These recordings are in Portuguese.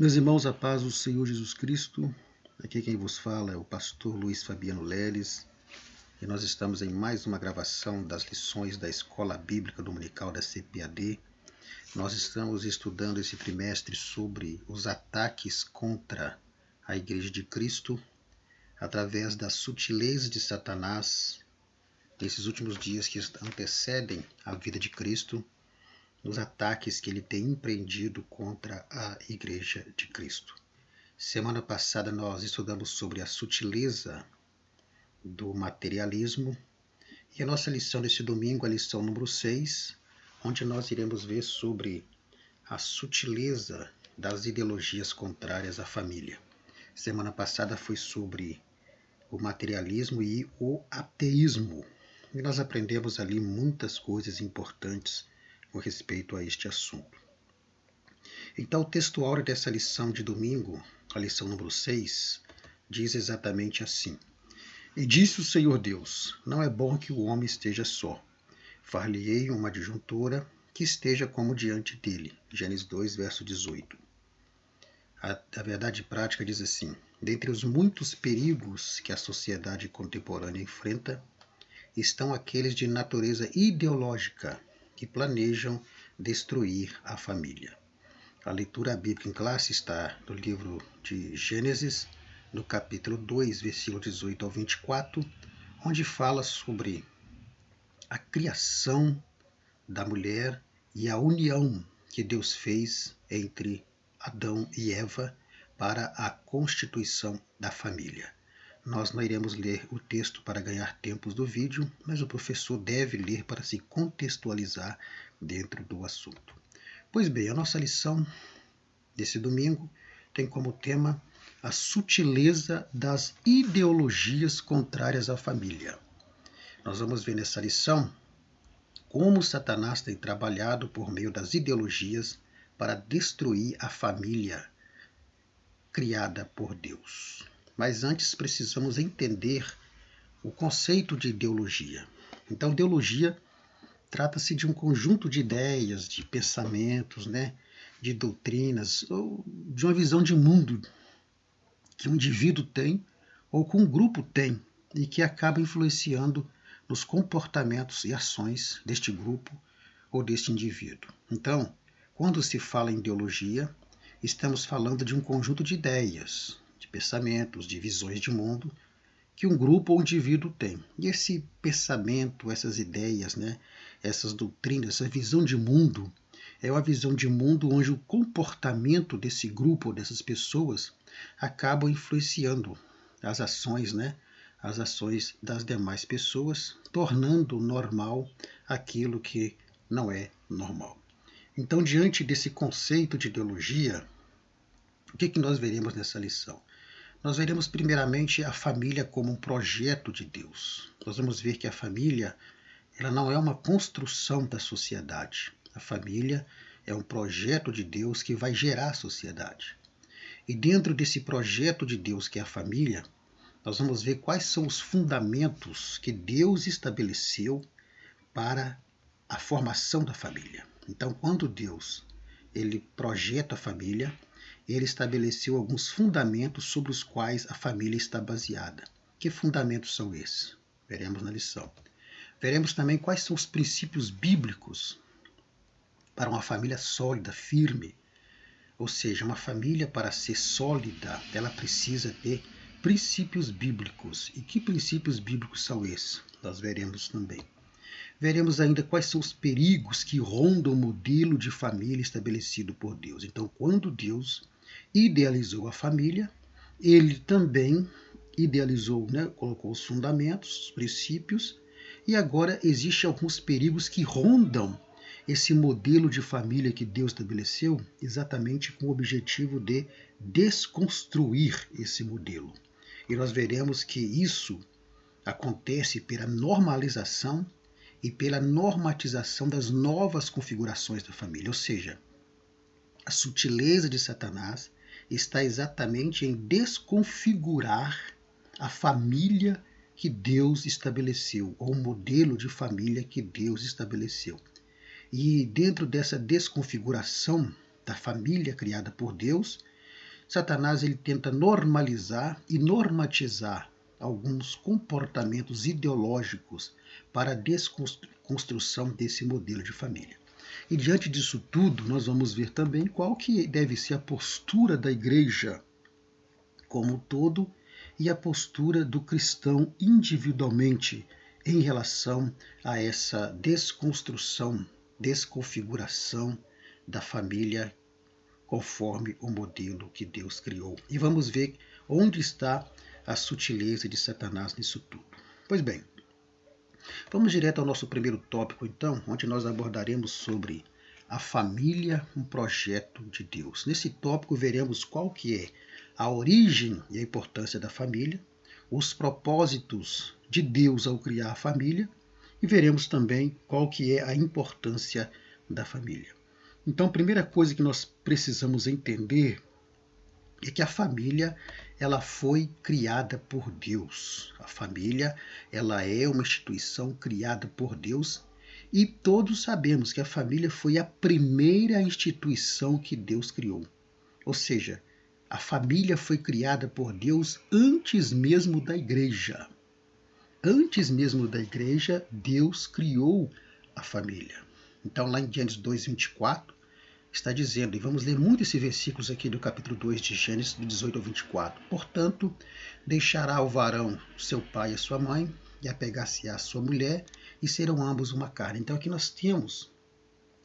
Meus irmãos, a paz do Senhor Jesus Cristo. Aqui quem vos fala é o pastor Luiz Fabiano Leles e nós estamos em mais uma gravação das lições da Escola Bíblica Dominical da CPAD. Nós estamos estudando esse trimestre sobre os ataques contra a Igreja de Cristo através das sutilezas de Satanás nesses últimos dias que antecedem a vida de Cristo, nos ataques que ele tem empreendido contra a Igreja de Cristo. Semana passada nós estudamos sobre a sutileza do materialismo e a nossa lição desse domingo é a lição número 6, onde nós iremos ver sobre a sutileza das ideologias contrárias à família. Semana passada foi sobre o materialismo e o ateísmo. E nós aprendemos ali muitas coisas importantes com respeito a este assunto. Então, o texto áureo dessa lição de domingo, a lição número 6, diz exatamente assim: E disse o Senhor Deus, não é bom que o homem esteja só. Far-lhe-ei uma adjuntora que esteja como diante dele. Gênesis 2, verso 18. A verdade prática diz assim: dentre os muitos perigos que a sociedade contemporânea enfrenta, estão aqueles de natureza ideológica que planejam destruir a família. A leitura bíblica em classe está no livro de Gênesis, no capítulo 2, versículo 18 ao 24, onde fala sobre a criação da mulher e a união que Deus fez entre Adão e Eva para a constituição da família. Nós não iremos ler o texto para ganhar tempos do vídeo, mas o professor deve ler para se contextualizar dentro do assunto. Pois bem, a nossa lição desse domingo tem como tema a sutileza das ideologias contrárias à família. Nós vamos ver nessa lição como Satanás tem trabalhado por meio das ideologias para destruir a família criada por Deus. Mas antes precisamos entender o conceito de ideologia. Então, ideologia trata-se de um conjunto de ideias, de pensamentos, de doutrinas, ou de uma visão de mundo que um indivíduo tem ou que um grupo tem e que acaba influenciando nos comportamentos e ações deste grupo ou deste indivíduo. Então, quando se fala em ideologia, estamos falando de um conjunto de ideias, de pensamentos, de visões de mundo que um grupo ou indivíduo tem. E esse pensamento, essas ideias, essas doutrinas, essa visão de mundo, é uma visão de mundo onde o comportamento desse grupo ou dessas pessoas acabam influenciando as ações, as ações das demais pessoas, tornando normal aquilo que não é normal. Então, diante desse conceito de ideologia, o que nós veremos nessa lição? Nós veremos primeiramente a família como um projeto de Deus. Nós vamos ver que a família ela não é uma construção da sociedade. A família é um projeto de Deus que vai gerar a sociedade. E dentro desse projeto de Deus que é a família, nós vamos ver quais são os fundamentos que Deus estabeleceu para a formação da família. Então, quando Deus ele projeta a família, ele estabeleceu alguns fundamentos sobre os quais a família está baseada. Que fundamentos são esses? Veremos na lição. Veremos também quais são os princípios bíblicos para uma família sólida, firme. Ou seja, uma família para ser sólida, ela precisa ter princípios bíblicos. E que princípios bíblicos são esses? Nós veremos também. Veremos ainda quais são os perigos que rondam o modelo de família estabelecido por Deus. Então, quando Deus idealizou a família, ele também idealizou, colocou os fundamentos, os princípios, e agora existem alguns perigos que rondam esse modelo de família que Deus estabeleceu, exatamente com o objetivo de desconstruir esse modelo. E nós veremos que isso acontece pela normalização e pela normatização das novas configurações da família. Ou seja, a sutileza de Satanás está exatamente em desconfigurar a família que Deus estabeleceu, ou o modelo de família que Deus estabeleceu. E dentro dessa desconfiguração da família criada por Deus, Satanás ele tenta normalizar e normatizar alguns comportamentos ideológicos para a desconstrução desse modelo de família. E diante disso tudo, nós vamos ver também qual que deve ser a postura da igreja como um todo e a postura do cristão individualmente em relação a essa desconstrução, desconfiguração da família conforme o modelo que Deus criou. E vamos ver onde está a sutileza de Satanás nisso tudo. Pois bem, vamos direto ao nosso primeiro tópico, então, onde nós abordaremos sobre a família, um projeto de Deus. Nesse tópico veremos qual que é a origem e a importância da família, os propósitos de Deus ao criar a família e veremos também qual que é a importância da família. Então, a primeira coisa que nós precisamos entender é que a família ela foi criada por Deus. A família ela é uma instituição criada por Deus e todos sabemos que a família foi a primeira instituição que Deus criou. Ou seja, a família foi criada por Deus antes mesmo da igreja. Antes mesmo da igreja, Deus criou a família. Então, lá em Gênesis 2:24, está dizendo, e vamos ler muito esses versículos aqui do capítulo 2 de Gênesis, do 18 ao 24. Portanto, deixará o varão seu pai e a sua mãe, e apegar-se-á a sua mulher, e serão ambos uma carne. Então, aqui nós temos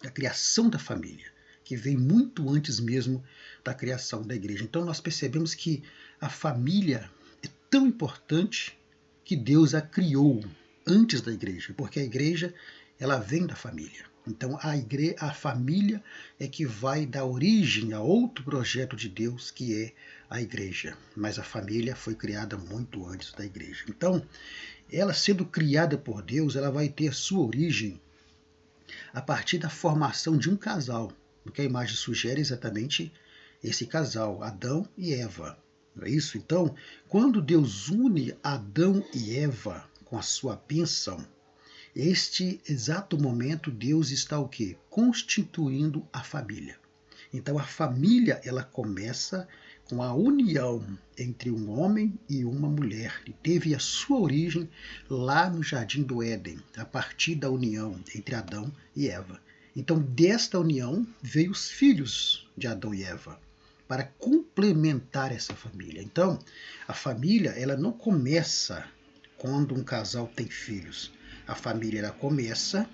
a criação da família, que vem muito antes mesmo da criação da igreja. Então, nós percebemos que a família é tão importante que Deus a criou antes da igreja, porque a igreja ela vem da família. Então a família é que vai dar origem a outro projeto de Deus, que é a igreja. Mas a família foi criada muito antes da igreja. Então, ela sendo criada por Deus, ela vai ter a sua origem a partir da formação de um casal. O que a imagem sugere é exatamente esse casal, Adão e Eva. Não é isso? Então, quando Deus une Adão e Eva com a sua bênção, este exato momento Deus está o quê? Constituindo a família. Então a família ela começa com a união entre um homem e uma mulher. E teve a sua origem lá no Jardim do Éden, a partir da união entre Adão e Eva. Então desta união veio os filhos de Adão e Eva, para complementar essa família. Então a família ela não começa quando um casal tem filhos. A família ela começa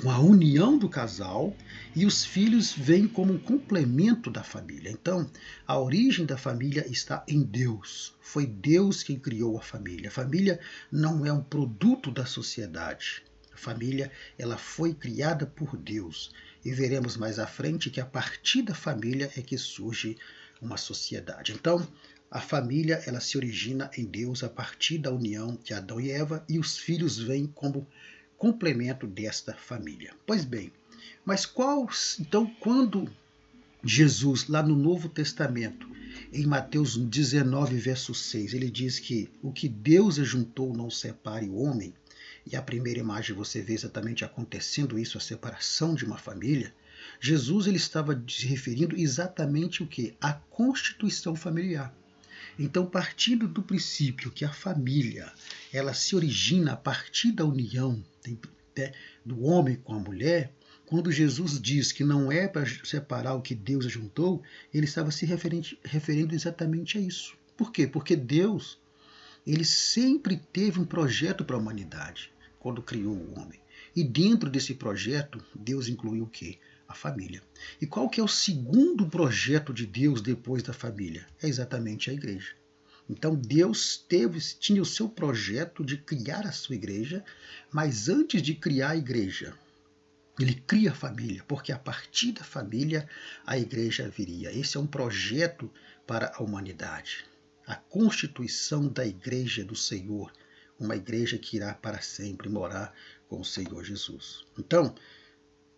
com a união do casal e os filhos vêm como um complemento da família. Então, a origem da família está em Deus. Foi Deus quem criou a família. A família não é um produto da sociedade. A família ela foi criada por Deus. E veremos mais à frente que a partir da família é que surge uma sociedade. Então, a família ela se origina em Deus a partir da união de Adão e Eva e os filhos vêm como complemento desta família. Pois bem, mas então quando Jesus lá no Novo Testamento, em Mateus 19, verso 6, ele diz que o que Deus ajuntou não separe o homem, e a primeira imagem você vê exatamente acontecendo isso, a separação de uma família, Jesus ele estava se referindo exatamente o que? A constituição familiar. Então, partindo do princípio que a família ela se origina a partir da união do homem com a mulher, quando Jesus diz que não é para separar o que Deus ajuntou, ele estava se referindo exatamente a isso. Por quê? Porque Deus ele sempre teve um projeto para a humanidade quando criou o homem. E dentro desse projeto, Deus incluiu o quê? A família. E qual que é o segundo projeto de Deus depois da família? É exatamente a igreja. Então Deus tinha o seu projeto de criar a sua igreja, mas antes de criar a igreja, ele cria a família, porque a partir da família a igreja viria. Esse é um projeto para a humanidade. A constituição da igreja do Senhor, uma igreja que irá para sempre morar com o Senhor Jesus. Então,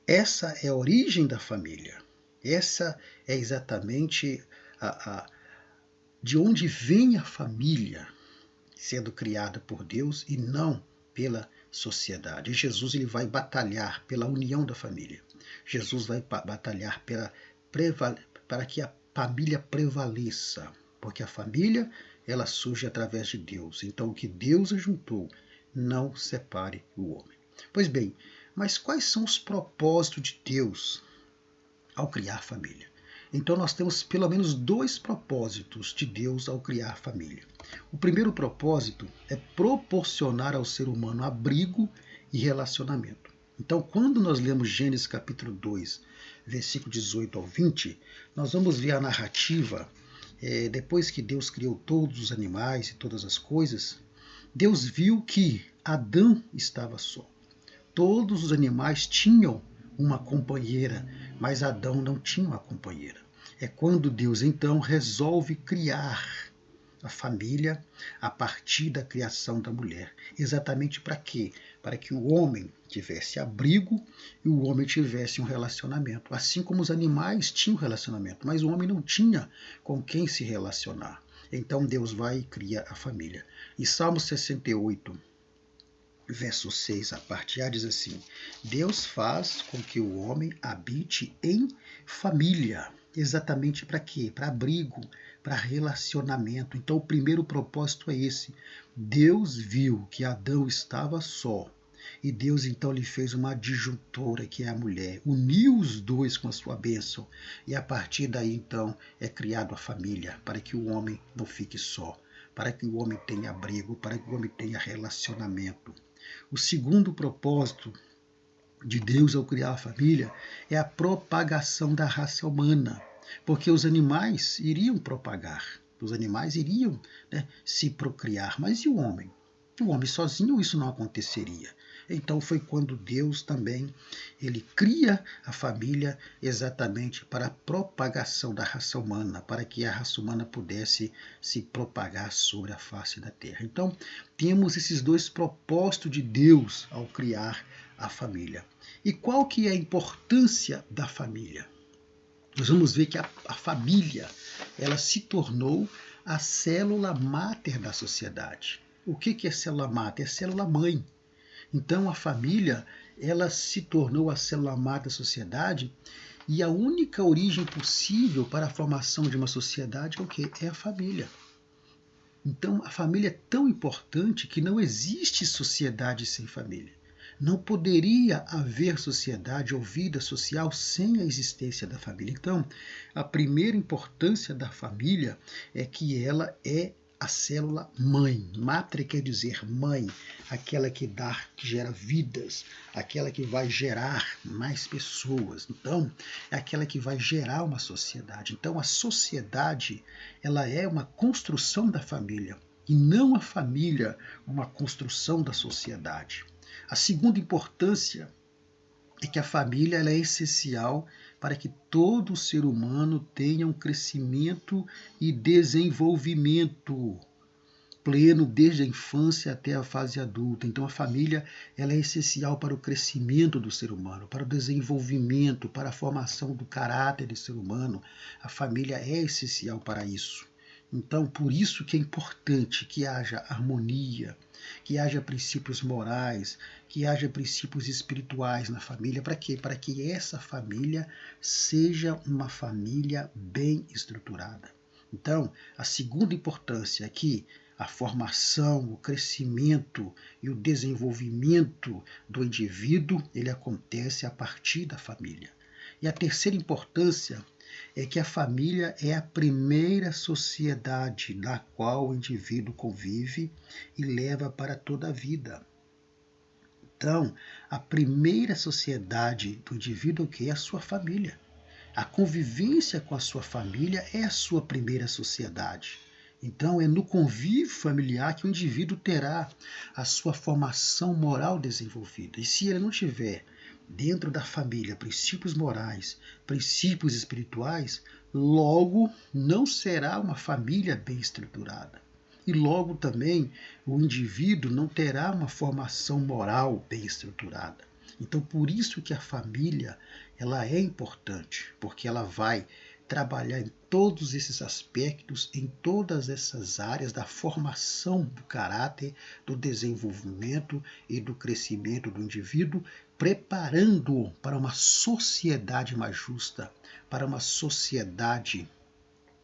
essa é a origem da família. Essa é exatamente de onde vem a família sendo criada por Deus e não pela sociedade. E Jesus ele vai batalhar pela união da família. Jesus vai batalhar para que a família prevaleça, porque a família ela surge através de Deus. Então o que Deus ajuntou, não separe o homem. Pois bem, mas quais são os propósitos de Deus ao criar a família? Então nós temos pelo menos dois propósitos de Deus ao criar a família. O primeiro propósito é proporcionar ao ser humano abrigo e relacionamento. Então, quando nós lemos Gênesis capítulo 2, versículo 18 ao 20, nós vamos ver a narrativa, depois que Deus criou todos os animais e todas as coisas, Deus viu que Adão estava só. Todos os animais tinham uma companheira, mas Adão não tinha uma companheira. É quando Deus então resolve criar a família a partir da criação da mulher. Exatamente para quê? Para que o homem tivesse abrigo e o homem tivesse um relacionamento. Assim como os animais tinham relacionamento, mas o homem não tinha com quem se relacionar. Então Deus vai e cria a família. E Salmo 68, verso 6, a parte A, diz assim: Deus faz com que o homem habite em família. Exatamente para quê? Para abrigo, para relacionamento. Então o primeiro propósito é esse. Deus viu que Adão estava só. E Deus então lhe fez uma adjuntora, que é a mulher. Uniu os dois com a sua bênção. E a partir daí então é criado a família, para que o homem não fique só, para que o homem tenha abrigo, para que o homem tenha relacionamento. O segundo propósito de Deus ao criar a família é a propagação da raça humana, porque os animais iriam propagar, os animais iriam, se procriar, mas e o homem? O homem sozinho isso não aconteceria. Então foi quando Deus também ele cria a família exatamente para a propagação da raça humana, para que a raça humana pudesse se propagar sobre a face da terra. Então temos esses dois propósitos de Deus ao criar a família. E qual que é a importância da família? Nós vamos ver que a família ela se tornou a célula máter da sociedade. O que é célula máter? É célula mãe. Então a família ela se tornou a célula máter da sociedade e a única origem possível para a formação de uma sociedade é o quê? É a família. Então a família é tão importante que não existe sociedade sem família. Não poderia haver sociedade ou vida social sem a existência da família. Então, a primeira importância da família é que ela é a célula mãe. Matre quer dizer mãe, aquela que gera vidas, aquela que vai gerar mais pessoas. Então, é aquela que vai gerar uma sociedade. Então, a sociedade ela é uma construção da família e não a família uma construção da sociedade. A segunda importância é que a família ela é essencial para que todo ser humano tenha um crescimento e desenvolvimento pleno desde a infância até a fase adulta. Então a família ela é essencial para o crescimento do ser humano, para o desenvolvimento, para a formação do caráter do ser humano. A família é essencial para isso. Então, por isso que é importante que haja harmonia, que haja princípios morais, que haja princípios espirituais na família. Para quê? Para que essa família seja uma família bem estruturada. Então, a segunda importância é que a formação, o crescimento e o desenvolvimento do indivíduo, ele acontece a partir da família. E a terceira importância é que a família é a primeira sociedade na qual o indivíduo convive e leva para toda a vida. Então, a primeira sociedade do indivíduo que é a sua família. A convivência com a sua família é a sua primeira sociedade. Então, é no convívio familiar que o indivíduo terá a sua formação moral desenvolvida. E se ele não tiver dentro da família princípios morais, princípios espirituais, logo não será uma família bem estruturada. E logo também o indivíduo não terá uma formação moral bem estruturada. Então, por isso que a família ela é importante, porque ela vai trabalhar em todos esses aspectos, em todas essas áreas da formação do caráter, do desenvolvimento e do crescimento do indivíduo, preparando-o para uma sociedade mais justa, para uma sociedade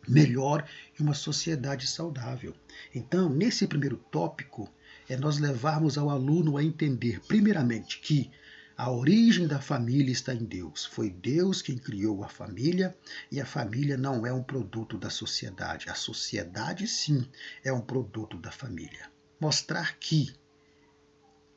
melhor e uma sociedade saudável. Então, nesse primeiro tópico, é nós levarmos ao aluno a entender, primeiramente, que a origem da família está em Deus. Foi Deus quem criou a família e a família não é um produto da sociedade. A sociedade, sim, é um produto da família. Mostrar que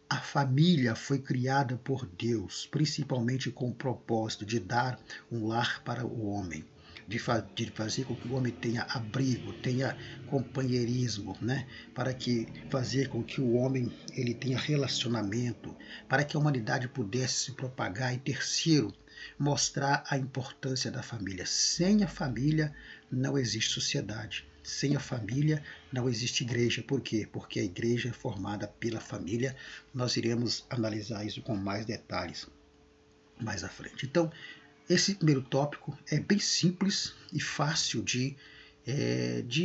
a família foi criada por Deus, principalmente com o propósito de dar um lar para o homem, de fazer com que o homem tenha abrigo, tenha companheirismo, né? Para que fazer com que o homem ele tenha relacionamento, para que a humanidade pudesse se propagar. E terceiro, mostrar a importância da família. Sem a família não existe sociedade. Sem a família não existe igreja. Por quê? Porque a igreja é formada pela família. Nós iremos analisar isso com mais detalhes mais à frente. Então, esse primeiro tópico é bem simples e fácil de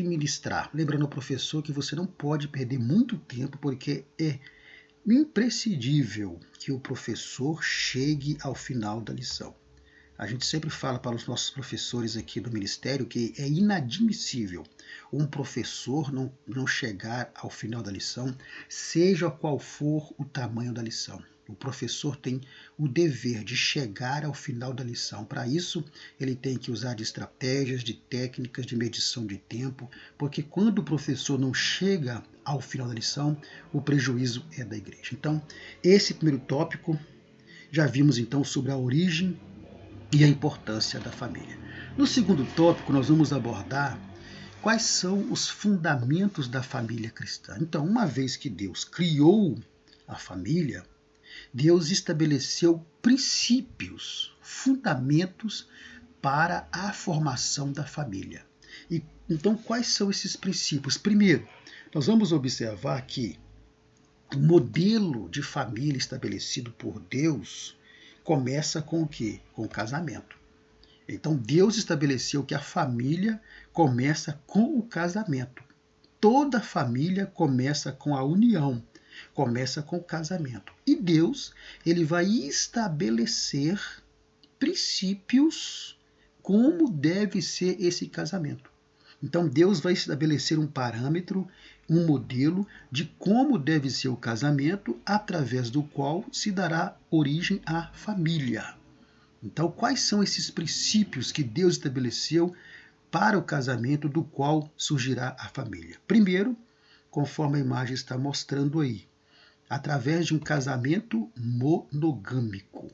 ministrar. Lembrando ao professor que você não pode perder muito tempo, porque é imprescindível que o professor chegue ao final da lição. A gente sempre fala para os nossos professores aqui do Ministério que é inadmissível um professor não chegar ao final da lição, seja qual for o tamanho da lição. O professor tem o dever de chegar ao final da lição. Para isso, ele tem que usar de estratégias, de técnicas, de medição de tempo, porque quando o professor não chega ao final da lição, o prejuízo é da igreja. Então, esse primeiro tópico, já vimos então sobre a origem e a importância da família. No segundo tópico, nós vamos abordar quais são os fundamentos da família cristã. Então, uma vez que Deus criou a família, Deus estabeleceu princípios, fundamentos para a formação da família. E então, quais são esses princípios? Primeiro, nós vamos observar que o modelo de família estabelecido por Deus começa com o quê? Com o casamento. Então Deus estabeleceu que a família começa com o casamento. Toda família começa com a união, começa com o casamento. E Deus, ele vai estabelecer princípios como deve ser esse casamento. Então Deus vai estabelecer um parâmetro, um modelo de como deve ser o casamento, através do qual se dará origem à família. Então, quais são esses princípios que Deus estabeleceu para o casamento, do qual surgirá a família? Primeiro, conforme a imagem está mostrando aí, através de um casamento monogâmico.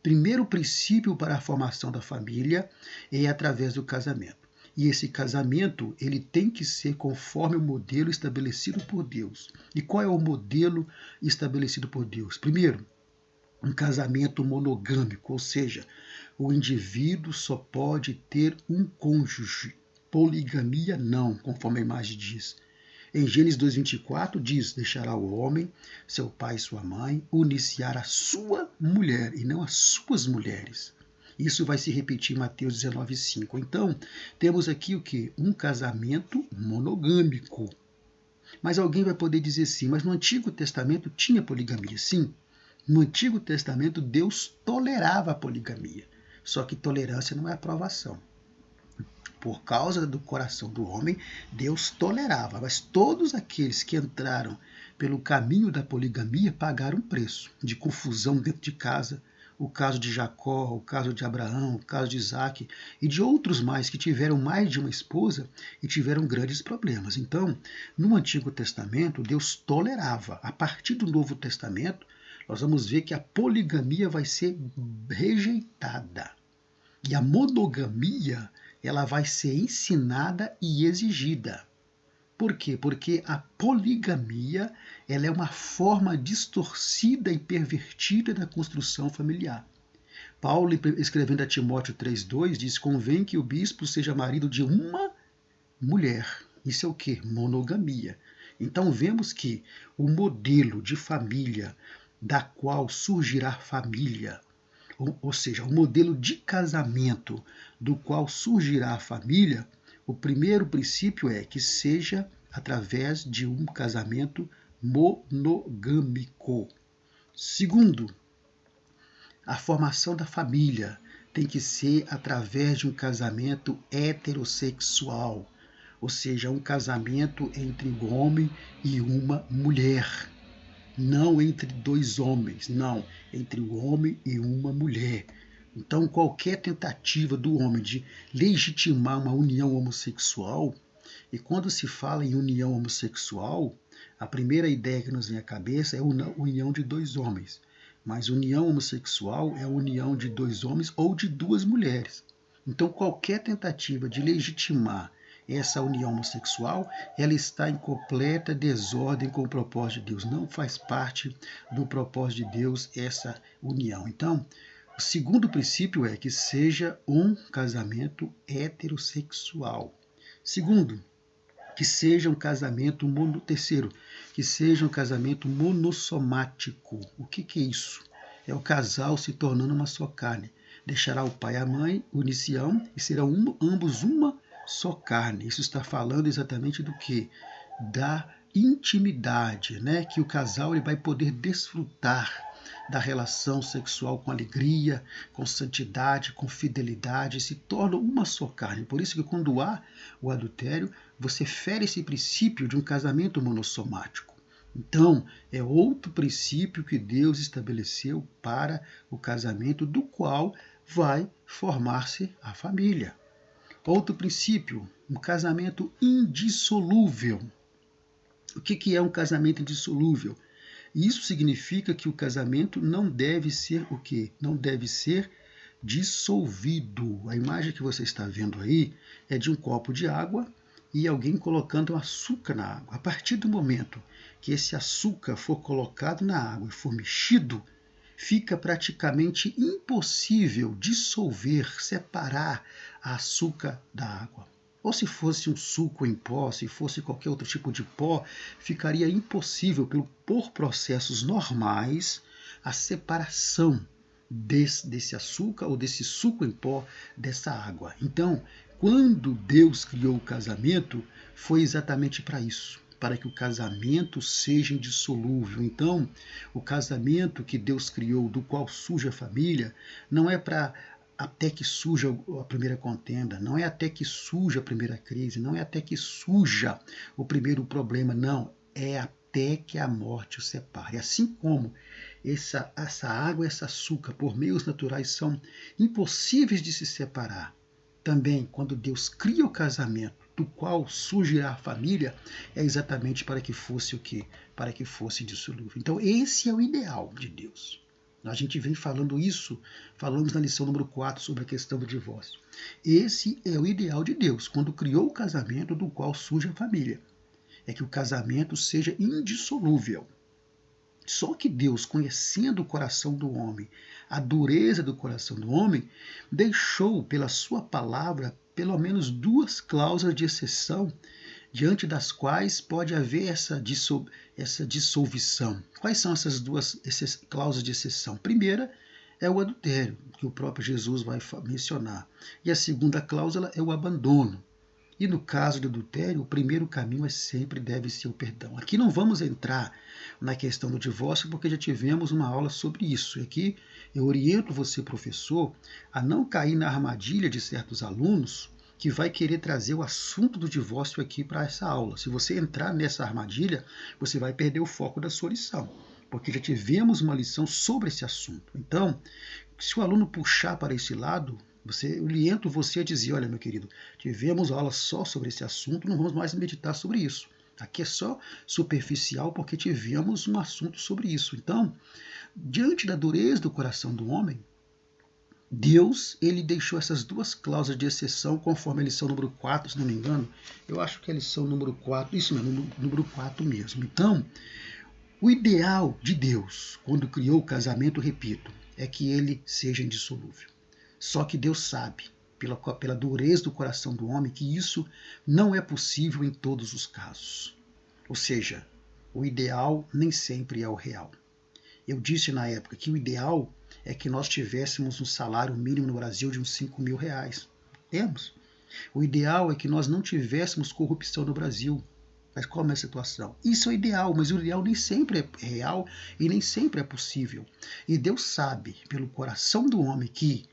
Primeiro princípio para a formação da família é através do casamento. E esse casamento, ele tem que ser conforme o modelo estabelecido por Deus. E qual é o modelo estabelecido por Deus? Primeiro, um casamento monogâmico, ou seja, o indivíduo só pode ter um cônjuge. Poligamia não, conforme a imagem diz. Em Gênesis 2:24 diz: deixará o homem, seu pai e sua mãe, uniciar a sua mulher, e não as suas mulheres. Isso vai se repetir em Mateus 19:5. Então, temos aqui o que? Um casamento monogâmico. Mas alguém vai poder dizer sim, mas no Antigo Testamento tinha poligamia. Sim, no Antigo Testamento Deus tolerava a poligamia. Só que tolerância não é aprovação. Por causa do coração do homem, Deus tolerava. Mas todos aqueles que entraram pelo caminho da poligamia pagaram um preço de confusão dentro de casa. O caso de Jacó, o caso de Abraão, o caso de Isaac e de outros mais que tiveram mais de uma esposa e tiveram grandes problemas. Então, no Antigo Testamento, Deus tolerava. A partir do Novo Testamento, nós vamos ver que a poligamia vai ser rejeitada. E a monogamia, ela vai ser ensinada e exigida. Por quê? Porque a poligamia, ela é uma forma distorcida e pervertida da construção familiar. Paulo, escrevendo a Timóteo 3:2, diz: convém que o bispo seja marido de uma mulher. Isso é o quê? Monogamia. Então vemos que o modelo de família da qual surgirá família, ou seja, o modelo de casamento do qual surgirá a família, o primeiro princípio é que seja através de um casamento monogâmico. Segundo, a formação da família tem que ser através de um casamento heterossexual, ou seja, um casamento entre um homem e uma mulher. Não entre dois homens, não, entre um homem e uma mulher. Então, qualquer tentativa do homem de legitimar uma união homossexual, e quando se fala em união homossexual, a primeira ideia que nos vem à cabeça é a união de dois homens. Mas união homossexual é a união de dois homens ou de duas mulheres. Então, qualquer tentativa de legitimar essa união homossexual, ela está em completa desordem com o propósito de Deus. Não faz parte do propósito de Deus essa união. Então, o segundo princípio é que seja um casamento heterossexual. Segundo, que seja um casamento terceiro, que seja um casamento monossomático. O que é isso? É o casal se tornando uma só carne. Deixará o pai e a mãe, unir-se-ão, e serão ambos uma só carne. Isso está falando exatamente do que? Da intimidade, né? Que o casal ele vai poder desfrutar da relação sexual com alegria, com santidade, com fidelidade, se tornam uma só carne. Por isso que quando há o adultério, você fere esse princípio de um casamento monossomático. Então, é outro princípio que Deus estabeleceu para o casamento, do qual vai formar-se a família. Outro princípio, um casamento indissolúvel. O que é um casamento indissolúvel? Isso significa que o casamento não deve ser o quê? Não deve ser dissolvido. A imagem que você está vendo aí é de um copo de água e alguém colocando açúcar na água. A partir do momento que esse açúcar for colocado na água e for mexido, fica praticamente impossível dissolver, separar a açúcar da água. Ou se fosse um suco em pó, se fosse qualquer outro tipo de pó, ficaria impossível, por processos normais, a separação desse açúcar ou desse suco em pó dessa água. Então, quando Deus criou o casamento, foi exatamente para isso, para que o casamento seja indissolúvel. Então, o casamento que Deus criou, do qual surge a família, não é para até que surja a primeira contenda, não é até que surja a primeira crise, não é até que surja o primeiro problema, não, é até que a morte o separe. Assim como essa água e esse açúcar, por meios naturais, são impossíveis de se separar, também quando Deus cria o casamento, do qual surgirá a família, é exatamente para que fosse o quê? Para que fosse indissolúvel. Então esse é o ideal de Deus. A gente vem falando isso, falamos na lição número 4 sobre a questão do divórcio. Esse é o ideal de Deus, quando criou o casamento do qual surge a família. É que o casamento seja indissolúvel. Só que Deus, conhecendo o coração do homem, a dureza do coração do homem, deixou pela sua palavra pelo menos duas cláusulas de exceção, diante das quais pode haver essa dissolução. Quais são essas duas cláusulas de exceção? Primeira é o adultério, que o próprio Jesus vai mencionar. E a segunda cláusula é o abandono. E no caso do adultério, o primeiro caminho sempre deve ser o perdão. Aqui não vamos entrar na questão do divórcio, porque já tivemos uma aula sobre isso. E aqui eu oriento você, professor, a não cair na armadilha de certos alunos que vai querer trazer o assunto do divórcio aqui para essa aula. Se você entrar nessa armadilha, você vai perder o foco da sua lição, porque já tivemos uma lição sobre esse assunto. Então, se o aluno puxar para esse lado, eu oriento você a dizer, olha, meu querido, tivemos aula só sobre esse assunto, não vamos mais meditar sobre isso. Aqui é só superficial porque tivemos um assunto sobre isso. Então, diante da dureza do coração do homem, Deus, ele deixou essas duas cláusulas de exceção, conforme a lição número 4, se não me engano. Eu acho que é a lição número 4, isso mesmo, número 4 mesmo. Então, o ideal de Deus, quando criou o casamento, repito, é que ele seja indissolúvel. Só que Deus sabe, pela dureza do coração do homem, que isso não é possível em todos os casos. Ou seja, o ideal nem sempre é o real. Eu disse na época que o ideal é que nós tivéssemos um salário mínimo no Brasil de uns 5 mil reais. Temos. O ideal é que nós não tivéssemos corrupção no Brasil. Mas qual é a situação? Isso é o ideal, mas o ideal nem sempre é real e nem sempre é possível. E Deus sabe, pelo coração do homem, que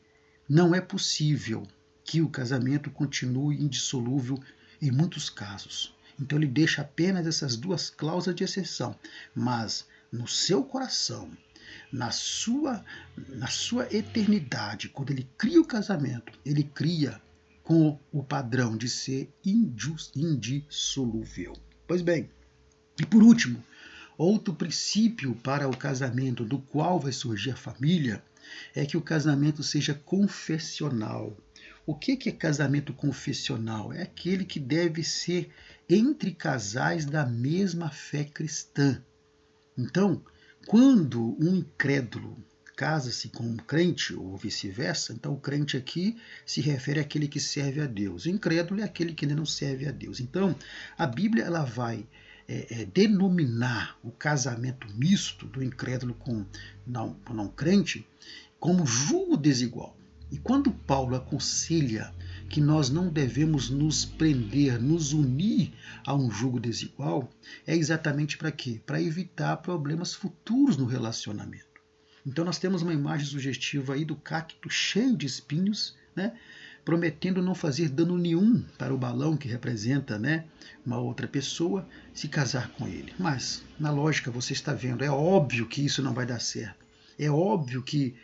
não é possível que o casamento continue indissolúvel em muitos casos. Então ele deixa apenas essas duas cláusulas de exceção, mas no seu coração, na sua eternidade, quando ele cria o casamento, ele cria com o padrão de ser indissolúvel. Pois bem, e por último, outro princípio para o casamento do qual vai surgir a família é que o casamento seja confessional. O que é casamento confessional? É aquele que deve ser entre casais da mesma fé cristã. Então, quando um incrédulo casa-se com um crente, ou vice-versa, então o crente aqui se refere àquele que serve a Deus. O incrédulo é aquele que não serve a Deus. Então, a Bíblia ela vai denominar o casamento misto do incrédulo com não crente como julgo desigual. E quando Paulo aconselha que nós não devemos nos prender, nos unir a um julgo desigual, é exatamente para quê? Para evitar problemas futuros no relacionamento. Então nós temos uma imagem sugestiva aí do cacto cheio de espinhos, né, prometendo não fazer dano nenhum para o balão que representa, né, uma outra pessoa se casar com ele. Mas, na lógica, você está vendo, é óbvio que isso não vai dar certo. É óbvio que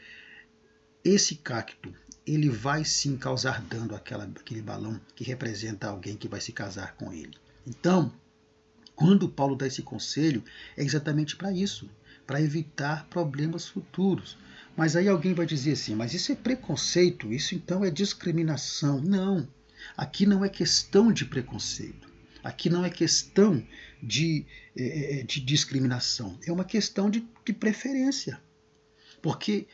esse cacto ele vai sim causar dano àquele balão que representa alguém que vai se casar com ele. Então, quando Paulo dá esse conselho, é exatamente para isso, para evitar problemas futuros. Mas aí alguém vai dizer assim, mas isso é preconceito, isso então é discriminação. Não, aqui não é questão de preconceito, aqui não é questão de discriminação, é uma questão de preferência. Porque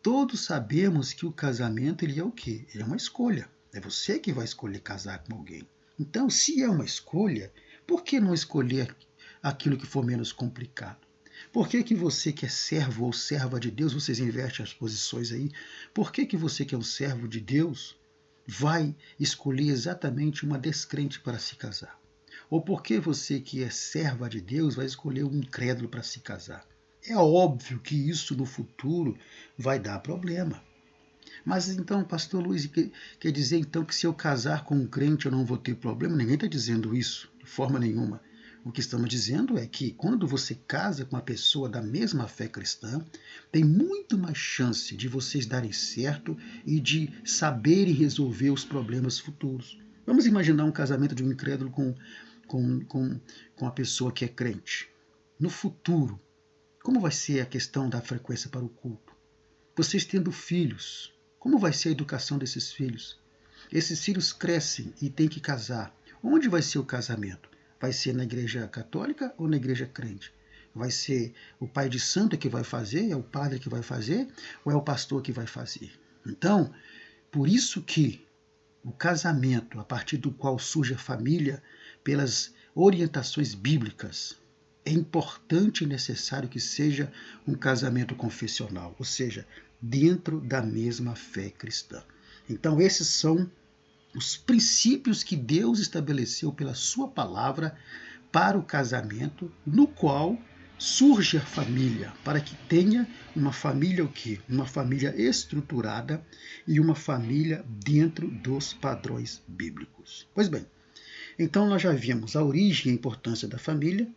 todos sabemos que o casamento ele é o quê? Ele é uma escolha. É você que vai escolher casar com alguém. Então, se é uma escolha, por que não escolher aquilo que for menos complicado? Por que você que é servo ou serva de Deus, vocês invertem as posições aí? Por que você que é um servo de Deus vai escolher exatamente uma descrente para se casar? Ou por que você que é serva de Deus vai escolher um incrédulo para se casar? É óbvio que isso no futuro vai dar problema. Mas então, pastor Luiz, quer dizer então que se eu casar com um crente eu não vou ter problema? Ninguém está dizendo isso, de forma nenhuma. O que estamos dizendo é que quando você casa com uma pessoa da mesma fé cristã, tem muito mais chance de vocês darem certo e de saberem resolver os problemas futuros. Vamos imaginar um casamento de um incrédulo com a pessoa que é crente. No futuro, como vai ser a questão da frequência para o culto? Vocês tendo filhos, como vai ser a educação desses filhos? Esses filhos crescem e têm que casar. Onde vai ser o casamento? Vai ser na igreja católica ou na igreja crente? Vai ser o pai de santo que vai fazer? É o padre que vai fazer? Ou é o pastor que vai fazer? Então, por isso que o casamento, a partir do qual surge a família, pelas orientações bíblicas, é importante e necessário que seja um casamento confessional, ou seja, dentro da mesma fé cristã. Então, esses são os princípios que Deus estabeleceu pela sua palavra para o casamento, no qual surge a família, para que tenha uma família o quê? Uma família estruturada e uma família dentro dos padrões bíblicos. Pois bem, então nós já vimos a origem e a importância da família,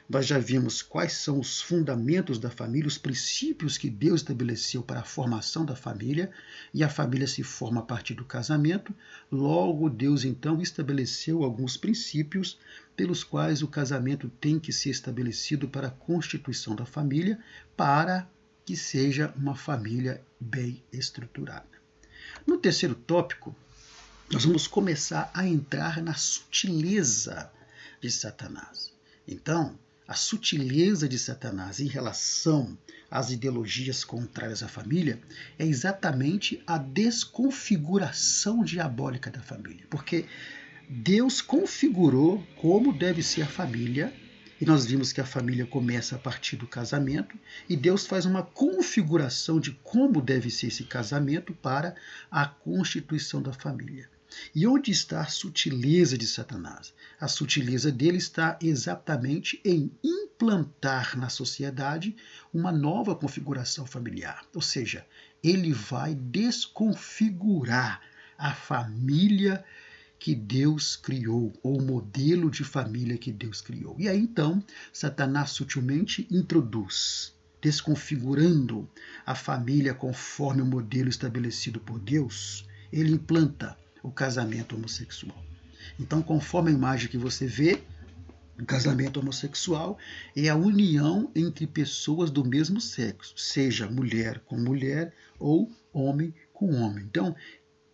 nós já vimos quais são os fundamentos da família, os princípios que Deus estabeleceu para a formação da família, e a família se forma a partir do casamento. Logo, Deus então estabeleceu alguns princípios pelos quais o casamento tem que ser estabelecido para a constituição da família, para que seja uma família bem estruturada. No terceiro tópico, nós vamos começar a entrar na sutileza de Satanás. Então, a sutileza de Satanás em relação às ideologias contrárias à família é exatamente a desconfiguração diabólica da família. Porque Deus configurou como deve ser a família, e nós vimos que a família começa a partir do casamento, e Deus faz uma configuração de como deve ser esse casamento para a constituição da família. E onde está a sutileza de Satanás? A sutileza dele está exatamente em implantar na sociedade uma nova configuração familiar, ou seja, ele vai desconfigurar a família que Deus criou, ou o modelo de família que Deus criou. E aí então, Satanás sutilmente introduz, desconfigurando a família conforme o modelo estabelecido por Deus, ele implanta o casamento homossexual. Então, conforme a imagem que você vê, o casamento homossexual é a união entre pessoas do mesmo sexo, seja mulher com mulher ou homem com homem. Então,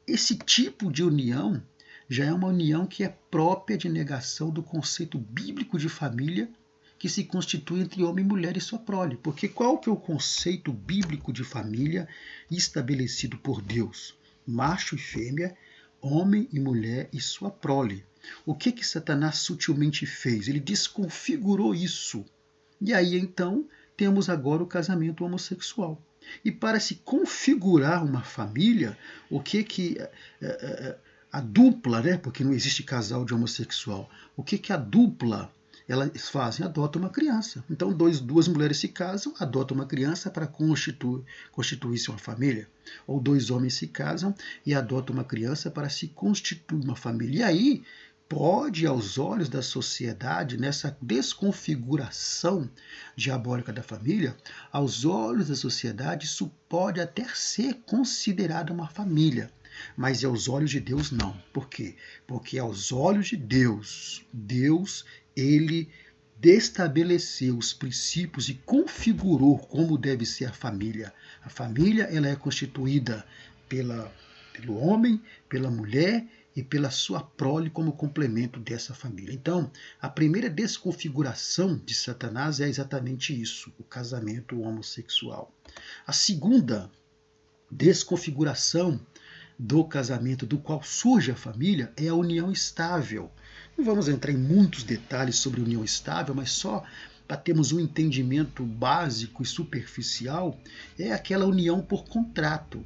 esse tipo de união já é uma união que é própria de negação do conceito bíblico de família que se constitui entre homem e mulher e sua prole. Porque qual que é o conceito bíblico de família estabelecido por Deus? Macho e fêmea, homem e mulher e sua prole. O que Satanás sutilmente fez? Ele desconfigurou isso. E aí então temos agora o casamento homossexual. E para se configurar uma família, o que a dupla, né? Porque não existe casal de homossexual, o que a dupla elas fazem? Adotam uma criança. Então duas mulheres se casam, adotam uma criança para constituir-se uma família. Ou dois homens se casam e adotam uma criança para se constituir uma família. E aí pode, aos olhos da sociedade, nessa desconfiguração diabólica da família, aos olhos da sociedade, isso pode até ser considerado uma família. Mas aos olhos de Deus, não. Por quê? Porque aos olhos de Deus, ele destabeleceu os princípios e configurou como deve ser a família. A família ela é constituída pelo homem, pela mulher e pela sua prole como complemento dessa família. Então, a primeira desconfiguração de Satanás é exatamente isso, o casamento homossexual. A segunda desconfiguração do casamento do qual surge a família é a união estável. Não vamos entrar em muitos detalhes sobre união estável, mas só para termos um entendimento básico e superficial, é aquela união por contrato.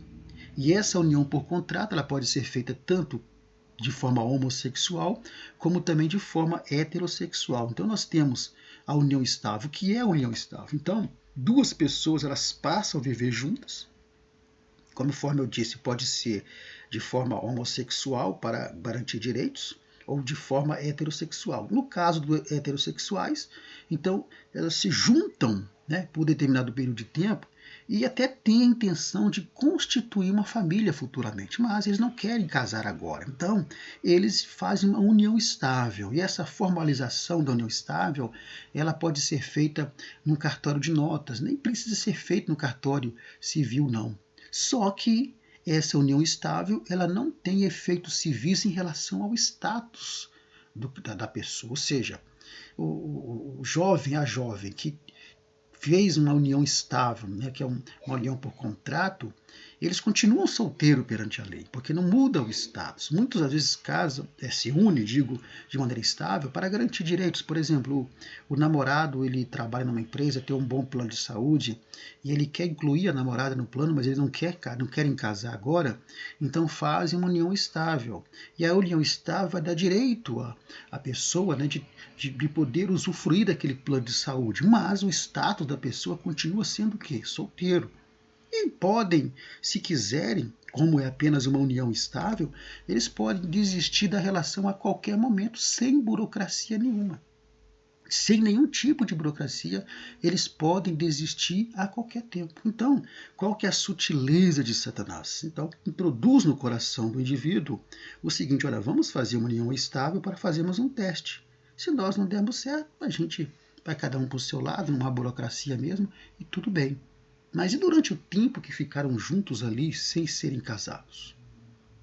E essa união por contrato ela pode ser feita tanto de forma homossexual, como também de forma heterossexual. Então nós temos a união estável. O que é a união estável? Então, duas pessoas elas passam a viver juntas, conforme eu disse, pode ser de forma homossexual para garantir direitos, ou de forma heterossexual. No caso dos heterossexuais, então elas se juntam, né, por determinado período de tempo e até têm a intenção de constituir uma família futuramente, mas eles não querem casar agora. Então, eles fazem uma união estável. E essa formalização da união estável, ela pode ser feita num cartório de notas, nem precisa ser feita no cartório civil, não. Só que essa união estável ela não tem efeitos civis em relação ao status da pessoa. Ou seja, o jovem, a jovem que fez uma união estável, né, que é uma união por contrato, eles continuam solteiros perante a lei, porque não muda o status. Muitas às vezes casam, se unem, digo, de maneira estável para garantir direitos. Por exemplo, o namorado ele trabalha numa empresa, tem um bom plano de saúde e ele quer incluir a namorada no plano, mas eles não querem casar agora, então fazem uma união estável. E a união estável vai dar direito à pessoa, né, de poder usufruir daquele plano de saúde, mas o status da pessoa continua sendo o quê? Solteiro. E podem, se quiserem, como é apenas uma união estável, eles podem desistir da relação a qualquer momento, sem burocracia nenhuma. Sem nenhum tipo de burocracia, eles podem desistir a qualquer tempo. Então, qual que é a sutileza de Satanás? Então, introduz no coração do indivíduo o seguinte: olha, vamos fazer uma união estável para fazermos um teste. Se nós não dermos certo, a gente vai cada um para o seu lado, numa burocracia mesmo, e tudo bem. Mas e durante o tempo que ficaram juntos ali sem serem casados?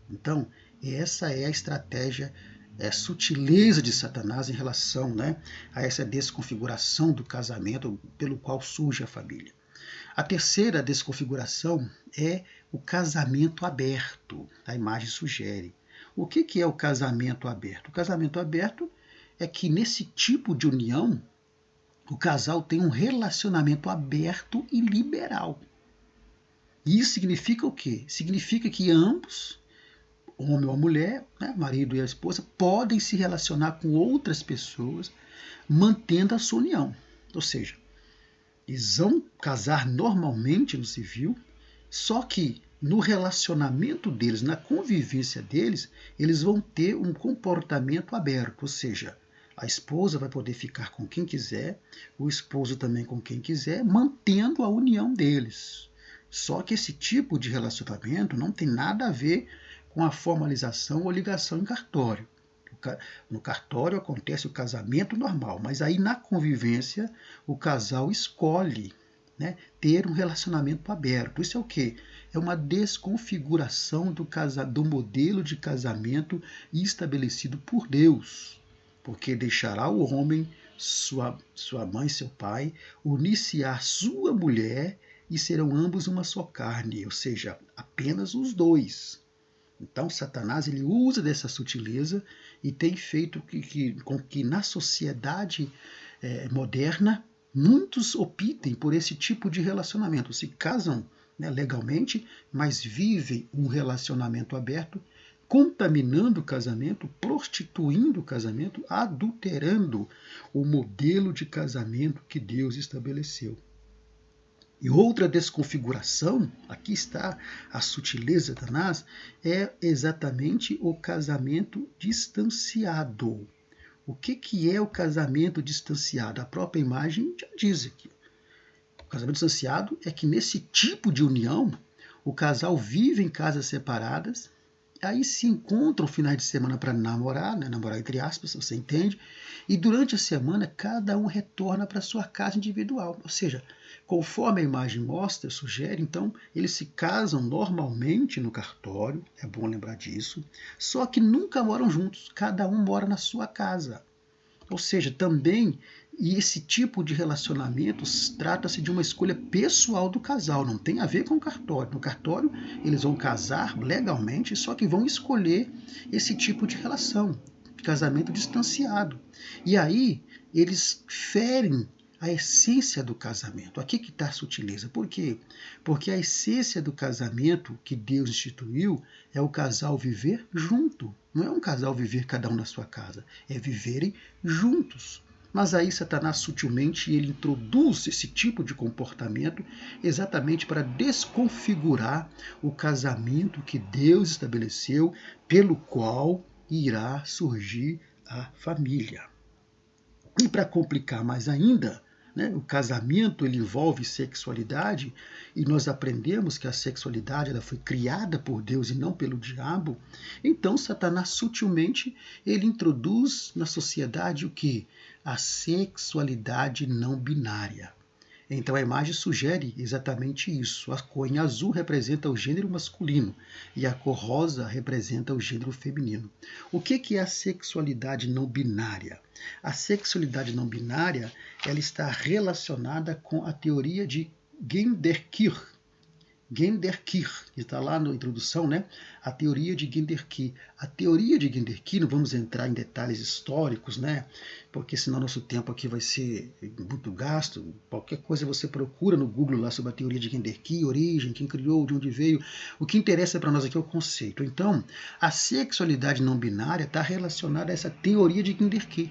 Então, essa é a estratégia, a sutileza de Satanás em relação, né, a essa desconfiguração do casamento pelo qual surge a família. A terceira desconfiguração é o casamento aberto. A imagem sugere. O que é o casamento aberto? O casamento aberto é que nesse tipo de união, o casal tem um relacionamento aberto e liberal. Isso significa o quê? Significa que ambos, o homem ou a mulher, né, marido e a esposa, podem se relacionar com outras pessoas, mantendo a sua união. Ou seja, eles vão casar normalmente no civil, Só que no relacionamento deles, na convivência deles, eles vão ter um comportamento aberto, ou seja, a esposa vai poder ficar com quem quiser, o esposo também com quem quiser, mantendo a união deles. Só que esse tipo de relacionamento não tem nada a ver com a formalização ou ligação em cartório. No cartório acontece o casamento normal, mas aí na convivência o casal escolhe, né, ter um relacionamento aberto. Isso é o quê? É uma desconfiguração do modelo de casamento estabelecido por Deus. Porque deixará o homem, sua mãe, seu pai, unir-se à sua mulher e serão ambos uma só carne, ou seja, apenas os dois. Então, Satanás ele usa dessa sutileza e tem feito com que na sociedade moderna muitos optem por esse tipo de relacionamento. Se casam, né, legalmente, mas vivem um relacionamento aberto, contaminando o casamento, prostituindo o casamento, adulterando o modelo de casamento que Deus estabeleceu. E outra desconfiguração, aqui está a sutileza de Satanás, é exatamente o casamento distanciado. O que é o casamento distanciado? A própria imagem já diz aqui. O casamento distanciado é que nesse tipo de união, o casal vive em casas separadas, aí se encontram finais de semana para namorar, né? Namorar entre aspas, você entende? E durante a semana, cada um retorna para sua casa individual. Ou seja, conforme a imagem mostra, sugere, então, eles se casam normalmente no cartório, é bom lembrar disso, só que nunca moram juntos, cada um mora na sua casa. Ou seja, também, e esse tipo de relacionamentos trata-se de uma escolha pessoal do casal, não tem a ver com o cartório. No cartório, eles vão casar legalmente, só que vão escolher esse tipo de relação, de casamento distanciado. E aí, eles ferem a essência do casamento. Aqui que está a sutileza. Por quê? Porque a essência do casamento que Deus instituiu é o casal viver junto. Não é um casal viver cada um na sua casa, é viverem juntos. Mas aí Satanás sutilmente ele introduz esse tipo de comportamento exatamente para desconfigurar o casamento que Deus estabeleceu, pelo qual irá surgir a família. E para complicar mais ainda, né, o casamento ele envolve sexualidade e nós aprendemos que a sexualidade ela foi criada por Deus e não pelo diabo. Então Satanás sutilmente ele introduz na sociedade o que? A sexualidade não binária. Então a imagem sugere exatamente isso. A cor em azul representa o gênero masculino e a cor rosa representa o gênero feminino. O que é a sexualidade não binária? A sexualidade não binária ela está relacionada com a teoria de Genderquir. Genderquir, que está lá na introdução, né? A teoria de Genderquir. A teoria de Genderquir, não vamos entrar em detalhes históricos, né? Porque senão nosso tempo aqui vai ser muito gasto. Qualquer coisa você procura no Google lá sobre a teoria de Genderquir, origem, quem criou, de onde veio. O que interessa para nós aqui é o conceito. Então, a sexualidade não binária está relacionada a essa teoria de Genderquir.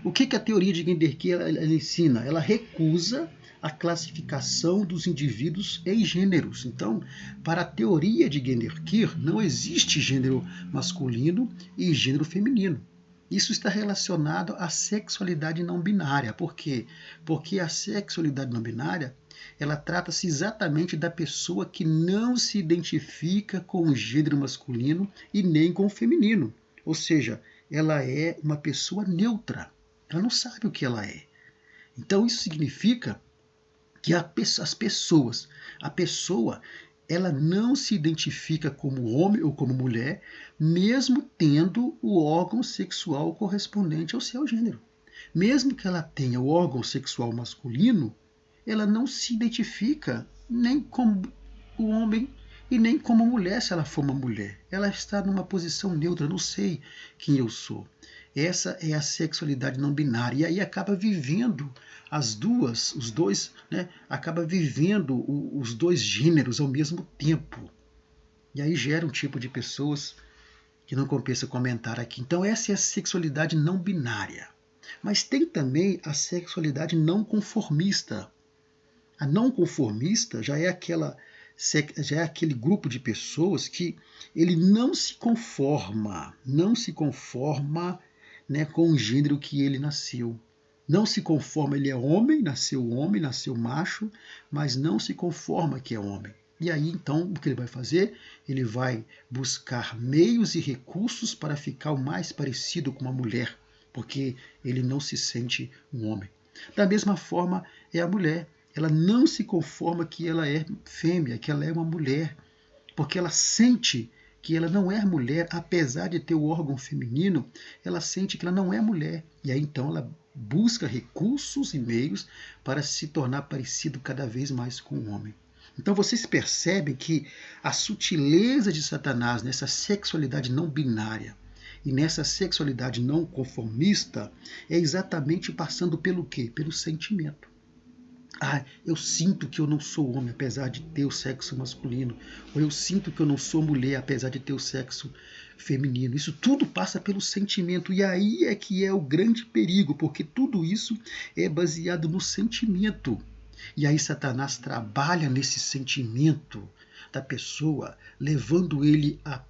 O que a teoria de Genderquir ela ensina? Ela recusa a classificação dos indivíduos em gêneros. Então, para a teoria de Genderquir, não existe gênero masculino e gênero feminino. Isso está relacionado à sexualidade não binária. Por quê? Porque a sexualidade não binária ela trata-se exatamente da pessoa que não se identifica com o gênero masculino e nem com o feminino. Ou seja, ela é uma pessoa neutra. Ela não sabe o que ela é. Então, isso significa que a pessoa, ela não se identifica como homem ou como mulher, mesmo tendo o órgão sexual correspondente ao seu gênero. Mesmo que ela tenha o órgão sexual masculino, ela não se identifica nem como o homem e nem como mulher se ela for uma mulher. Ela está numa posição neutra, não sei quem eu sou. Essa é a sexualidade não binária. E aí acaba vivendo os dois, né, acaba vivendo os dois gêneros ao mesmo tempo. E aí gera um tipo de pessoas que não compensa comentar aqui. Então essa é a sexualidade não binária. Mas tem também a sexualidade não conformista. A não conformista já é aquela já é aquele grupo de pessoas que ele não se conforma, né, com o gênero que ele nasceu. Não se conforma, ele é homem, nasceu macho, mas não se conforma que é homem. E aí, então, o que ele vai fazer? Ele vai buscar meios e recursos para ficar o mais parecido com uma mulher, porque ele não se sente um homem. Da mesma forma, é a mulher. Ela não se conforma que ela é fêmea, que ela é uma mulher, porque ela sente que ela não é mulher, apesar de ter o órgão feminino, ela sente que ela não é mulher. E aí então ela busca recursos e meios para se tornar parecido cada vez mais com o homem. Então vocês percebem que a sutileza de Satanás nessa sexualidade não binária e nessa sexualidade não conformista é exatamente passando pelo quê? Pelo sentimento. Eu sinto que eu não sou homem, apesar de ter o sexo masculino. Ou eu sinto que eu não sou mulher, apesar de ter o sexo feminino. Isso tudo passa pelo sentimento. E aí é que é o grande perigo, porque tudo isso é baseado no sentimento. E aí Satanás trabalha nesse sentimento da pessoa, levando ele a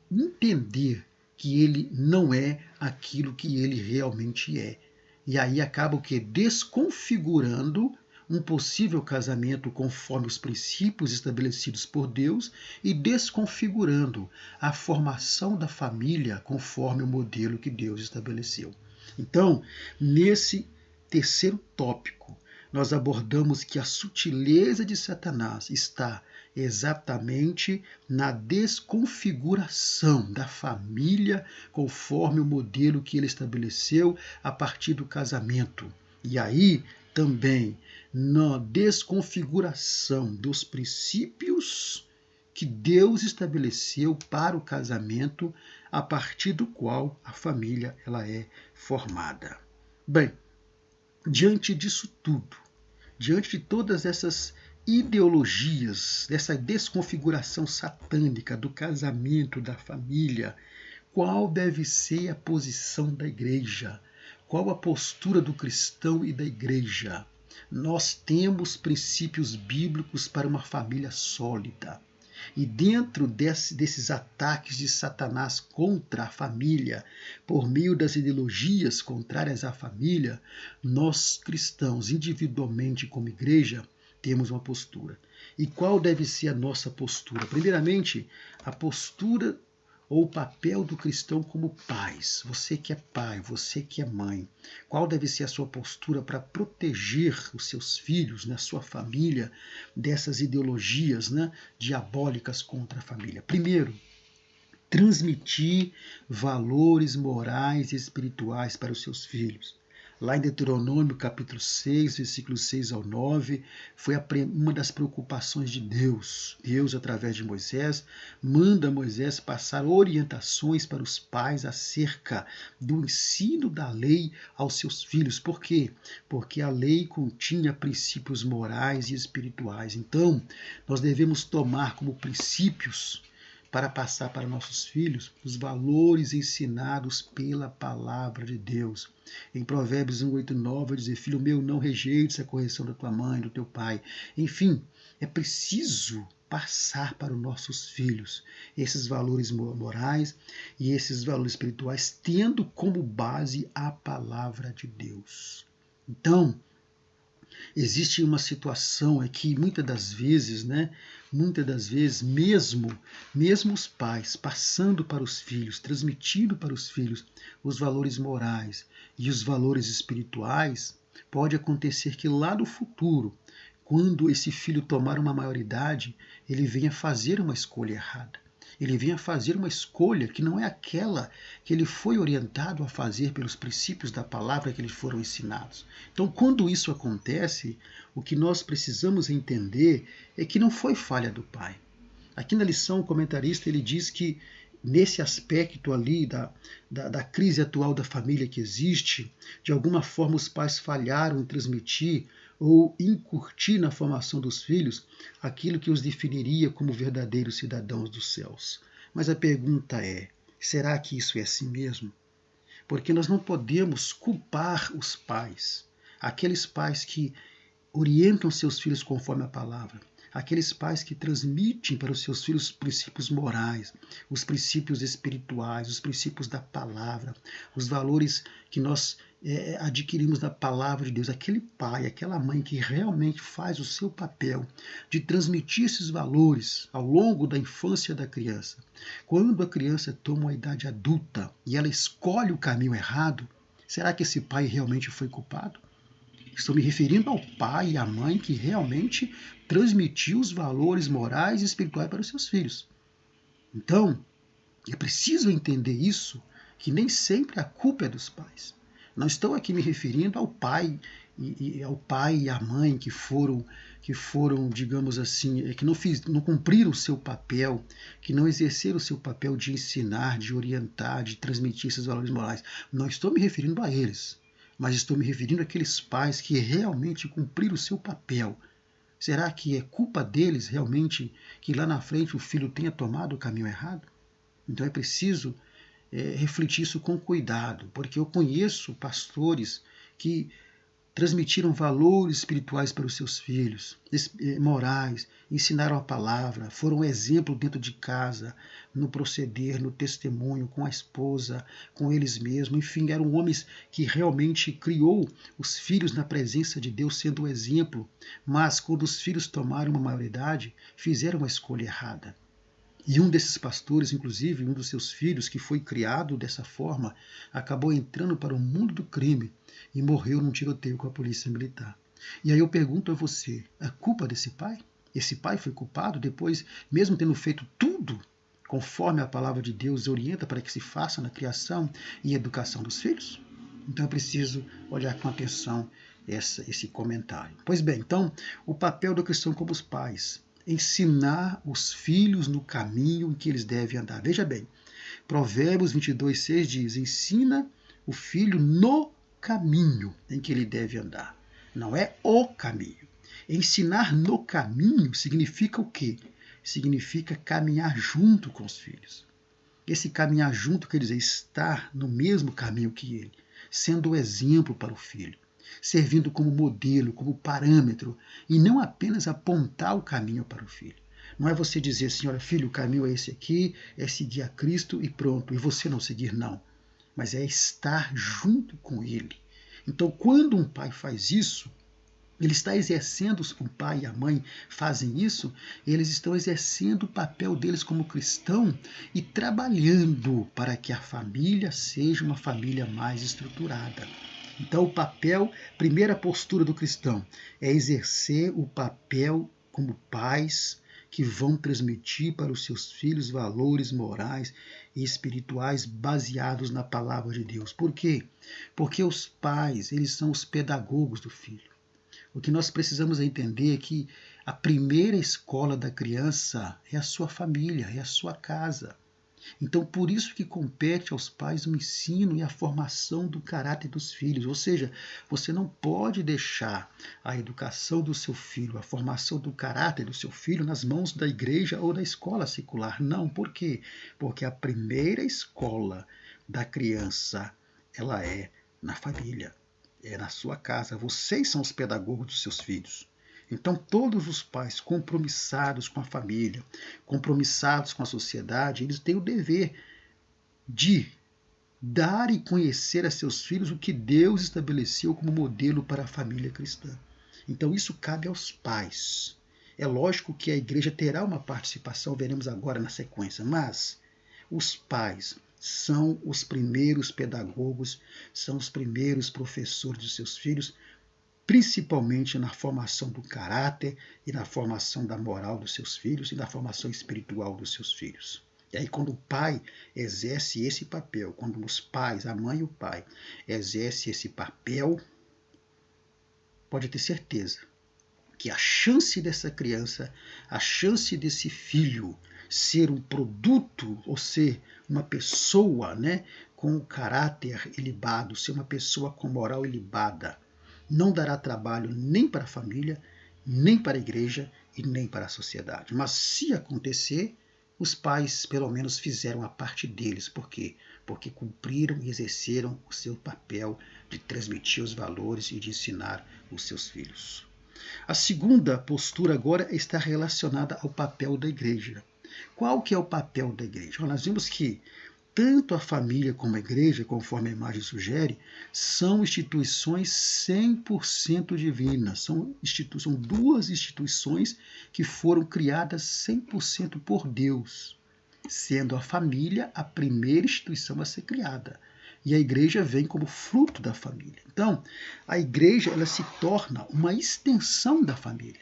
entender que ele não é aquilo que ele realmente é. E aí acaba o que? Desconfigurando um possível casamento conforme os princípios estabelecidos por Deus e desconfigurando a formação da família conforme o modelo que Deus estabeleceu. Então, nesse terceiro tópico, nós abordamos que a sutileza de Satanás está exatamente na desconfiguração da família conforme o modelo que ele estabeleceu a partir do casamento. E aí também na desconfiguração dos princípios que Deus estabeleceu para o casamento, a partir do qual a família ela é formada. Bem, diante disso tudo, diante de todas essas ideologias, dessa desconfiguração satânica do casamento, da família, qual deve ser a posição da igreja? Qual a postura do cristão e da igreja? Nós temos princípios bíblicos para uma família sólida. E dentro desses ataques de Satanás contra a família, por meio das ideologias contrárias à família, nós cristãos, individualmente como igreja, temos uma postura. E qual deve ser a nossa postura? Primeiramente, a postura ou o papel do cristão como pais. Você que é pai, você que é mãe. Qual deve ser a sua postura para proteger os seus filhos, né, sua família, dessas ideologias, né, diabólicas contra a família? Primeiro, transmitir valores morais e espirituais para os seus filhos. Lá em Deuteronômio, capítulo 6, versículos 6 ao 9, foi uma das preocupações de Deus. Deus, através de Moisés, manda Moisés passar orientações para os pais acerca do ensino da lei aos seus filhos. Por quê? Porque a lei continha princípios morais e espirituais. Então, nós devemos tomar como princípios para passar para nossos filhos os valores ensinados pela palavra de Deus. Em Provérbios 1:8-9 vai dizer: filho meu, não rejeites a correção da tua mãe, do teu pai. Enfim, é preciso passar para os nossos filhos esses valores morais e esses valores espirituais, tendo como base a palavra de Deus. Então, existe uma situação aqui, muitas das vezes mesmo os pais passando para os filhos, transmitindo para os filhos os valores morais e os valores espirituais, pode acontecer que lá no futuro, quando esse filho tomar uma maioridade, ele venha fazer uma escolha errada. Ele venha fazer uma escolha que não é aquela que ele foi orientado a fazer pelos princípios da palavra que lhe foram ensinados. Então, quando isso acontece, o que nós precisamos entender é que não foi falha do pai. Aqui na lição, o comentarista ele diz que nesse aspecto ali da crise atual da família que existe, de alguma forma os pais falharam em transmitir ou incutir na formação dos filhos aquilo que os definiria como verdadeiros cidadãos dos céus. Mas a pergunta é, será que isso é assim mesmo? Porque nós não podemos culpar os pais, aqueles pais que orientam seus filhos conforme a palavra. aqueles pais que transmitem para os seus filhos os princípios morais, os princípios espirituais, os princípios da palavra, os valores que nós adquirimos da palavra de Deus. Aquele pai, aquela mãe que realmente faz o seu papel de transmitir esses valores ao longo da infância da criança. Quando a criança toma uma idade adulta e ela escolhe o caminho errado, será que esse pai realmente foi culpado? Estou me referindo ao pai e à mãe que realmente transmitiu os valores morais e espirituais para os seus filhos. Então, é preciso entender isso, que nem sempre a culpa é dos pais. Não estou aqui me referindo ao pai e à mãe que foram, digamos assim, que não cumpriram o seu papel, que não exerceram o seu papel de ensinar, de orientar, de transmitir esses valores morais. Não estou me referindo a eles, mas estou me referindo àqueles pais que realmente cumpriram o seu papel. Será que é culpa deles realmente que lá na frente o filho tenha tomado o caminho errado? Então é preciso refletir isso com cuidado, porque eu conheço pastores que transmitiram valores espirituais para os seus filhos, morais, ensinaram a palavra, foram um exemplo dentro de casa, no proceder, no testemunho, com a esposa, com eles mesmos, enfim, eram homens que realmente criou os filhos na presença de Deus, sendo o exemplo, mas quando os filhos tomaram uma maioridade, fizeram uma escolha errada. E um desses pastores, inclusive, um dos seus filhos, que foi criado dessa forma, acabou entrando para o mundo do crime e morreu num tiroteio com a polícia militar. E aí eu pergunto a você, é culpa desse pai? Esse pai foi culpado depois, mesmo tendo feito tudo conforme a palavra de Deus orienta para que se faça na criação e educação dos filhos? Então é preciso olhar com atenção esse comentário. Pois bem, então, o papel do cristão como os pais: ensinar os filhos no caminho em que eles devem andar. Veja bem, Provérbios 22:6 diz: ensina o filho no caminho em que ele deve andar. Não é o caminho. Ensinar no caminho significa o quê? Significa caminhar junto com os filhos. Esse caminhar junto quer dizer estar no mesmo caminho que ele, sendo o exemplo para o filho, servindo como modelo, como parâmetro, e não apenas apontar o caminho para o filho. Não é você dizer assim, olha filho, o caminho é esse aqui, é seguir a Cristo e pronto, e você não seguir, não. Mas é estar junto com ele. Então, quando um pai faz isso, ele está exercendo, o pai e a mãe fazem isso, eles estão exercendo o papel deles como cristão e trabalhando para que a família seja uma família mais estruturada. Então, o papel, primeira postura do cristão, é exercer o papel como pais que vão transmitir para os seus filhos valores morais e espirituais baseados na palavra de Deus. Por quê? Porque os pais, eles são os pedagogos do filho. O que nós precisamos entender é que a primeira escola da criança é a sua família, é a sua casa. Então, por isso que compete aos pais o ensino e a formação do caráter dos filhos. Ou seja, você não pode deixar a educação do seu filho, a formação do caráter do seu filho nas mãos da igreja ou da escola secular. Não, por quê? Porque a primeira escola da criança, ela é na família, é na sua casa. Vocês são os pedagogos dos seus filhos. Então, todos os pais compromissados com a família, compromissados com a sociedade, eles têm o dever de dar e conhecer a seus filhos o que Deus estabeleceu como modelo para a família cristã. Então, isso cabe aos pais. É lógico que a igreja terá uma participação, veremos agora na sequência, mas os pais são os primeiros pedagogos, são os primeiros professores dos seus filhos, principalmente na formação do caráter e na formação da moral dos seus filhos e na formação espiritual dos seus filhos. E aí, quando o pai exerce esse papel, quando os pais, a mãe e o pai, exercem esse papel, pode ter certeza que a chance dessa criança, a chance desse filho ser um produto, ou ser uma pessoa, né, com o caráter ilibado, ser uma pessoa com moral ilibada, não dará trabalho nem para a família, nem para a igreja e nem para a sociedade. Mas se acontecer, os pais pelo menos fizeram a parte deles. Por quê? Porque cumpriram e exerceram o seu papel de transmitir os valores e de ensinar os seus filhos. A segunda postura agora está relacionada ao papel da igreja. Qual que é o papel da igreja? Nós vimos que tanto a família como a igreja, conforme a imagem sugere, são instituições 100% divinas. São duas instituições que foram criadas 100% por Deus, sendo a família a primeira instituição a ser criada. E a igreja vem como fruto da família. Então, a igreja ela se torna uma extensão da família.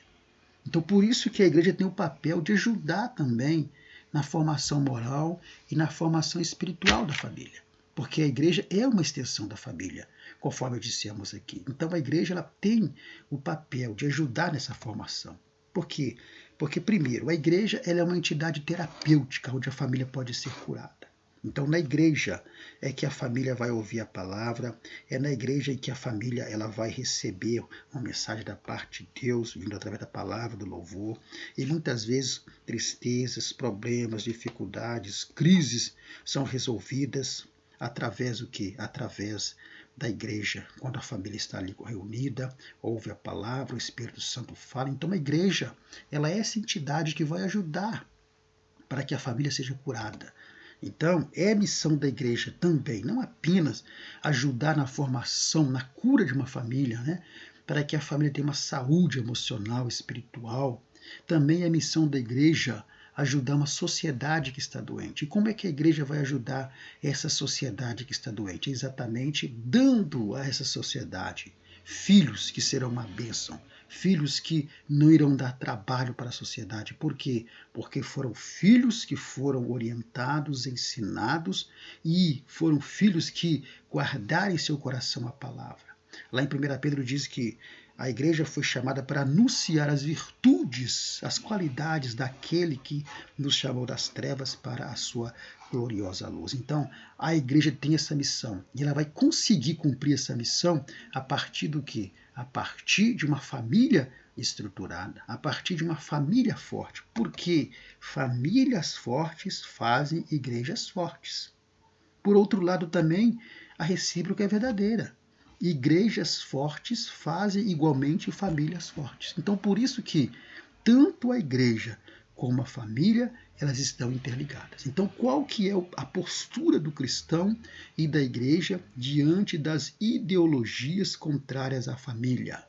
Então, por isso que a igreja tem o papel de ajudar também na formação moral e na formação espiritual da família. Porque a igreja é uma extensão da família, conforme dissemos aqui. Então, a igreja ela tem o papel de ajudar nessa formação. Por quê? Porque, primeiro, a igreja ela é uma entidade terapêutica, onde a família pode ser curada. Então, na igreja é que a família vai ouvir a palavra, é na igreja em que a família ela vai receber uma mensagem da parte de Deus, vindo através da palavra, do louvor, e muitas vezes tristezas, problemas, dificuldades, crises são resolvidas através do quê? Através da igreja, quando a família está ali reunida, ouve a palavra, o Espírito Santo fala. Então, a igreja ela é essa entidade que vai ajudar para que a família seja curada. Então, é missão da igreja também, não apenas ajudar na formação, na cura de uma família, né, para que a família tenha uma saúde emocional, espiritual. Também é missão da igreja ajudar uma sociedade que está doente. E como é que a igreja vai ajudar essa sociedade que está doente? Exatamente dando a essa sociedade filhos que serão uma bênção, filhos que não irão dar trabalho para a sociedade. Por quê? Porque foram filhos que foram orientados, ensinados e foram filhos que guardaram em seu coração a palavra. Lá em 1 Pedro diz que a igreja foi chamada para anunciar as virtudes, as qualidades daquele que nos chamou das trevas para a sua gloriosa luz. Então, a igreja tem essa missão e ela vai conseguir cumprir essa missão a partir do quê? A partir de uma família estruturada, a partir de uma família forte. Porque famílias fortes fazem igrejas fortes. Por outro lado, também, a recíproca é verdadeira. Igrejas fortes fazem igualmente famílias fortes. Então, por isso que tanto a igreja como a família, elas estão interligadas. Então, qual que é a postura do cristão e da igreja diante das ideologias contrárias à família?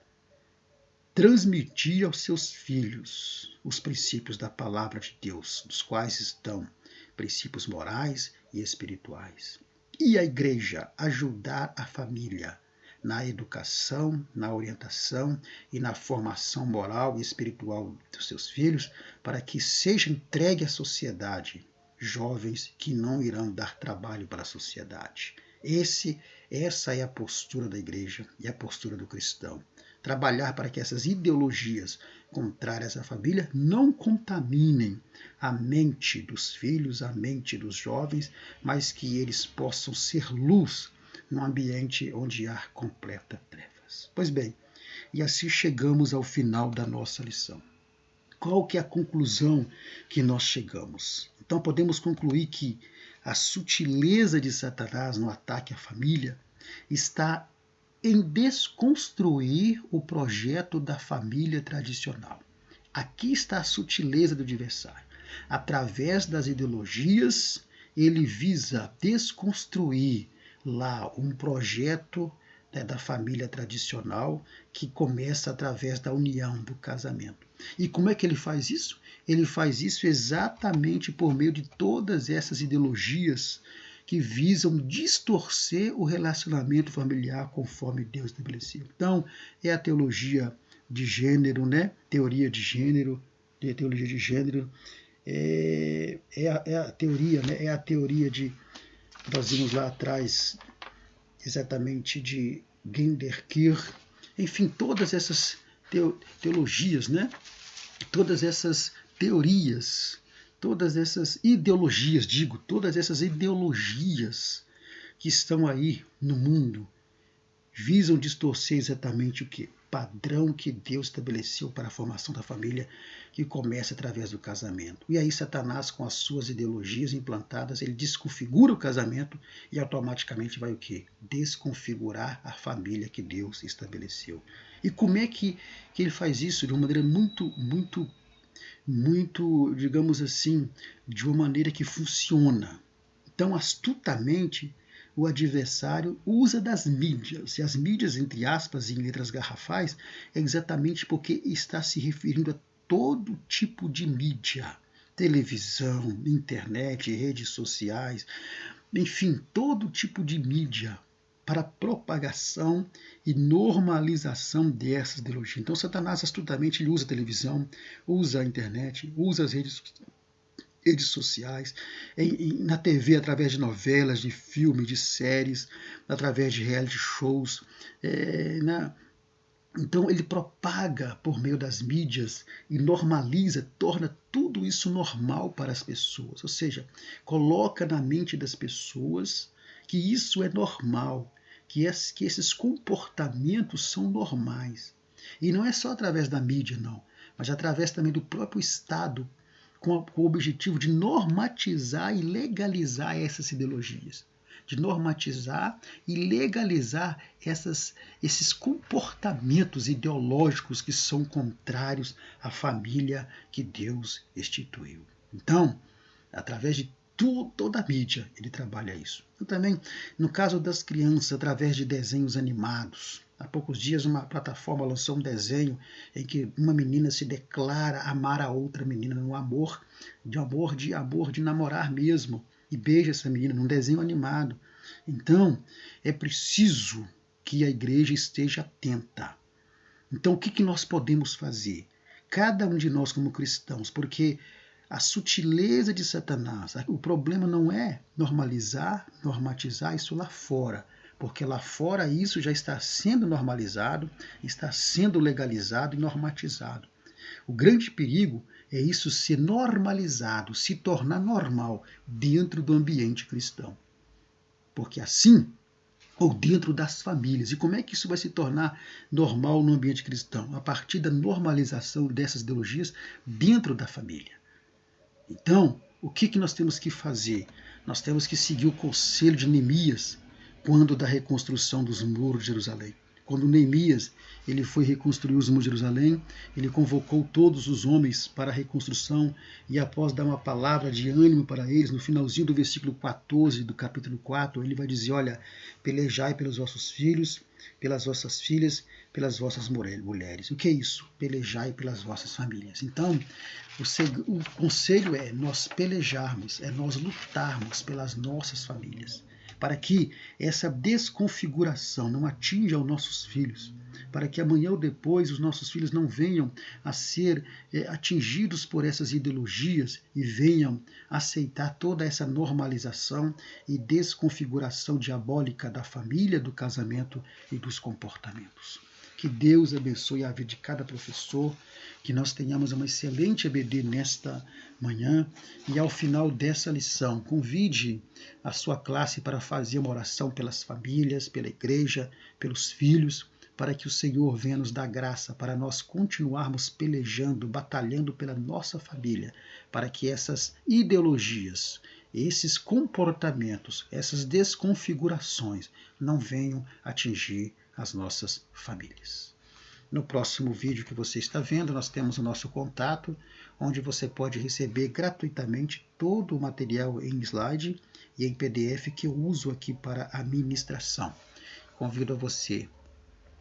Transmitir aos seus filhos os princípios da palavra de Deus, dos quais estão princípios morais e espirituais. E a igreja ajudar a família na educação, na orientação e na formação moral e espiritual dos seus filhos, para que seja entregue à sociedade jovens que não irão dar trabalho para a sociedade. Essa é a postura da igreja e a postura do cristão. Trabalhar para que essas ideologias contrárias à família não contaminem a mente dos filhos, a mente dos jovens, mas que eles possam ser luz num ambiente onde há completa trevas. Pois bem, e assim chegamos ao final da nossa lição. Qual que é a conclusão que nós chegamos? Então podemos concluir que a sutileza de Satanás no ataque à família está em desconstruir o projeto da família tradicional. Aqui está a sutileza do adversário. Através das ideologias, ele visa desconstruir lá um projeto da família tradicional que começa através da união, do casamento. E como é que ele faz isso? Ele faz isso exatamente por meio de todas essas ideologias que visam distorcer o relacionamento familiar conforme Deus estabeleceu. Então, é a teologia de gênero, né? Teoria de gênero, teologia de gênero, é a teoria, né? É a teoria de, nós vimos lá atrás, exatamente de Genderkirch, enfim, todas essas teologias, né? Todas essas teorias, todas essas ideologias, todas essas ideologias que estão aí no mundo, visam distorcer exatamente o quê? padrão que Deus estabeleceu para a formação da família, que começa através do casamento. E aí Satanás, com as suas ideologias implantadas, ele desconfigura o casamento e automaticamente vai o quê? Desconfigurar a família que Deus estabeleceu. E como é que ele faz isso? De uma maneira muito, digamos assim, de uma maneira que funciona. Então, astutamente, o adversário usa das mídias. E as mídias, entre aspas, em letras garrafais, é exatamente porque está se referindo a todo tipo de mídia. Televisão, internet, redes sociais, enfim, todo tipo de mídia para propagação e normalização dessas ideologias. Então, Satanás astutamente ele usa a televisão, usa a internet, usa as redes sociais, na TV através de novelas, de filmes, de séries, através de reality shows. Então ele propaga por meio das mídias e normaliza, torna tudo isso normal para as pessoas. Ou seja, coloca na mente das pessoas que isso é normal, que esses comportamentos são normais. E não é só através da mídia, não, mas através também do próprio Estado, com o objetivo de normatizar e legalizar essas ideologias, de normatizar e legalizar esses comportamentos ideológicos que são contrários à família que Deus instituiu. Então, através de toda a mídia, ele trabalha isso. E também, no caso das crianças, através de desenhos animados. Há poucos dias, uma plataforma lançou um desenho em que uma menina se declara amar a outra menina no amor de namorar mesmo, e beija essa menina num desenho animado. Então, é preciso que a igreja esteja atenta. Então, o que nós podemos fazer? Cada um de nós como cristãos, porque a sutileza de Satanás, o problema não é normatizar isso lá fora, porque lá fora isso já está sendo normalizado, está sendo legalizado e normatizado. O grande perigo é isso ser normalizado, se tornar normal dentro do ambiente cristão. Porque assim, ou dentro das famílias. E como é que isso vai se tornar normal no ambiente cristão? A partir da normalização dessas ideologias dentro da família. Então, o que nós temos que fazer? Nós temos que seguir o conselho de Neemias quando da reconstrução dos muros de Jerusalém. Quando Neemias ele foi reconstruir os muros de Jerusalém, ele convocou todos os homens para a reconstrução e após dar uma palavra de ânimo para eles, no finalzinho do versículo 14 do capítulo 4, ele vai dizer, olha, pelejai pelos vossos filhos, pelas vossas filhas, pelas vossas mulheres. O que é isso? Pelejai pelas vossas famílias. Então, o conselho é nós pelejarmos, é nós lutarmos pelas nossas famílias, para que essa desconfiguração não atinja os nossos filhos, para que amanhã ou depois os nossos filhos não venham a ser atingidos por essas ideologias e venham aceitar toda essa normalização e desconfiguração diabólica da família, do casamento e dos comportamentos. Que Deus abençoe a vida de cada professor, que nós tenhamos uma excelente EBD nesta manhã e ao final dessa lição, convide a sua classe para fazer uma oração pelas famílias, pela igreja, pelos filhos, para que o Senhor venha nos dar graça para nós continuarmos pelejando, batalhando pela nossa família, para que essas ideologias, esses comportamentos, essas desconfigurações não venham atingir as nossas famílias. No próximo vídeo que você está vendo, nós temos o nosso contato, onde você pode receber gratuitamente todo o material em slide e em PDF que eu uso aqui para a ministração. Convido a você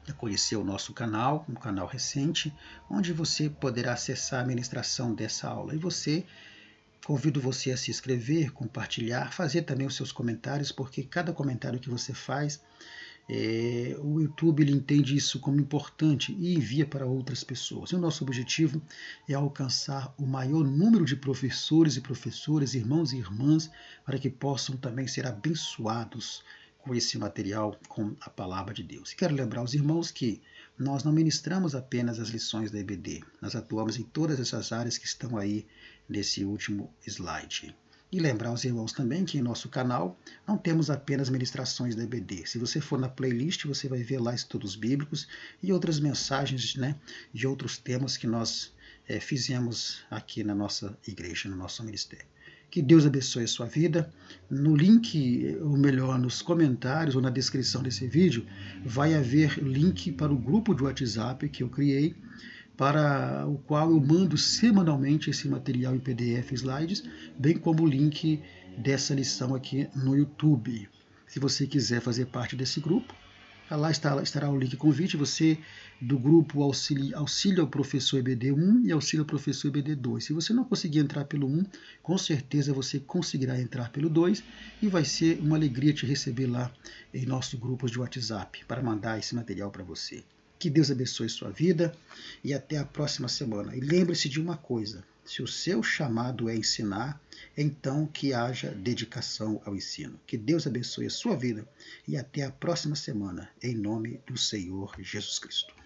a conhecer o nosso canal, um canal recente, onde você poderá acessar a ministração dessa aula. E convido você a se inscrever, compartilhar, fazer também os seus comentários, porque cada comentário que você faz, o YouTube ele entende isso como importante e envia para outras pessoas. E o nosso objetivo é alcançar o maior número de professores e professoras, irmãos e irmãs, para que possam também ser abençoados com esse material, com a palavra de Deus. E quero lembrar aos irmãos que nós não ministramos apenas as lições da EBD, nós atuamos em todas essas áreas que estão aí nesse último slide. E lembrar aos irmãos também que em nosso canal não temos apenas ministrações da EBD. Se você for na playlist, você vai ver lá estudos bíblicos e outras mensagens, de outros temas que nós fizemos aqui na nossa igreja, no nosso ministério. Que Deus abençoe a sua vida. No link, ou melhor, nos comentários ou na descrição desse vídeo, vai haver link para o grupo de WhatsApp que eu criei, para o qual eu mando semanalmente esse material em PDF slides, bem como o link dessa lição aqui no YouTube. Se você quiser fazer parte desse grupo, lá estará o link convite. Você do grupo Auxílio ao Professor EBD 1 e Auxílio ao Professor EBD 2. Se você não conseguir entrar pelo 1, com certeza você conseguirá entrar pelo 2 e vai ser uma alegria te receber lá em nosso grupo de WhatsApp para mandar esse material para você. Que Deus abençoe sua vida e até a próxima semana. E lembre-se de uma coisa: se o seu chamado é ensinar, então que haja dedicação ao ensino. Que Deus abençoe a sua vida e até a próxima semana, em nome do Senhor Jesus Cristo.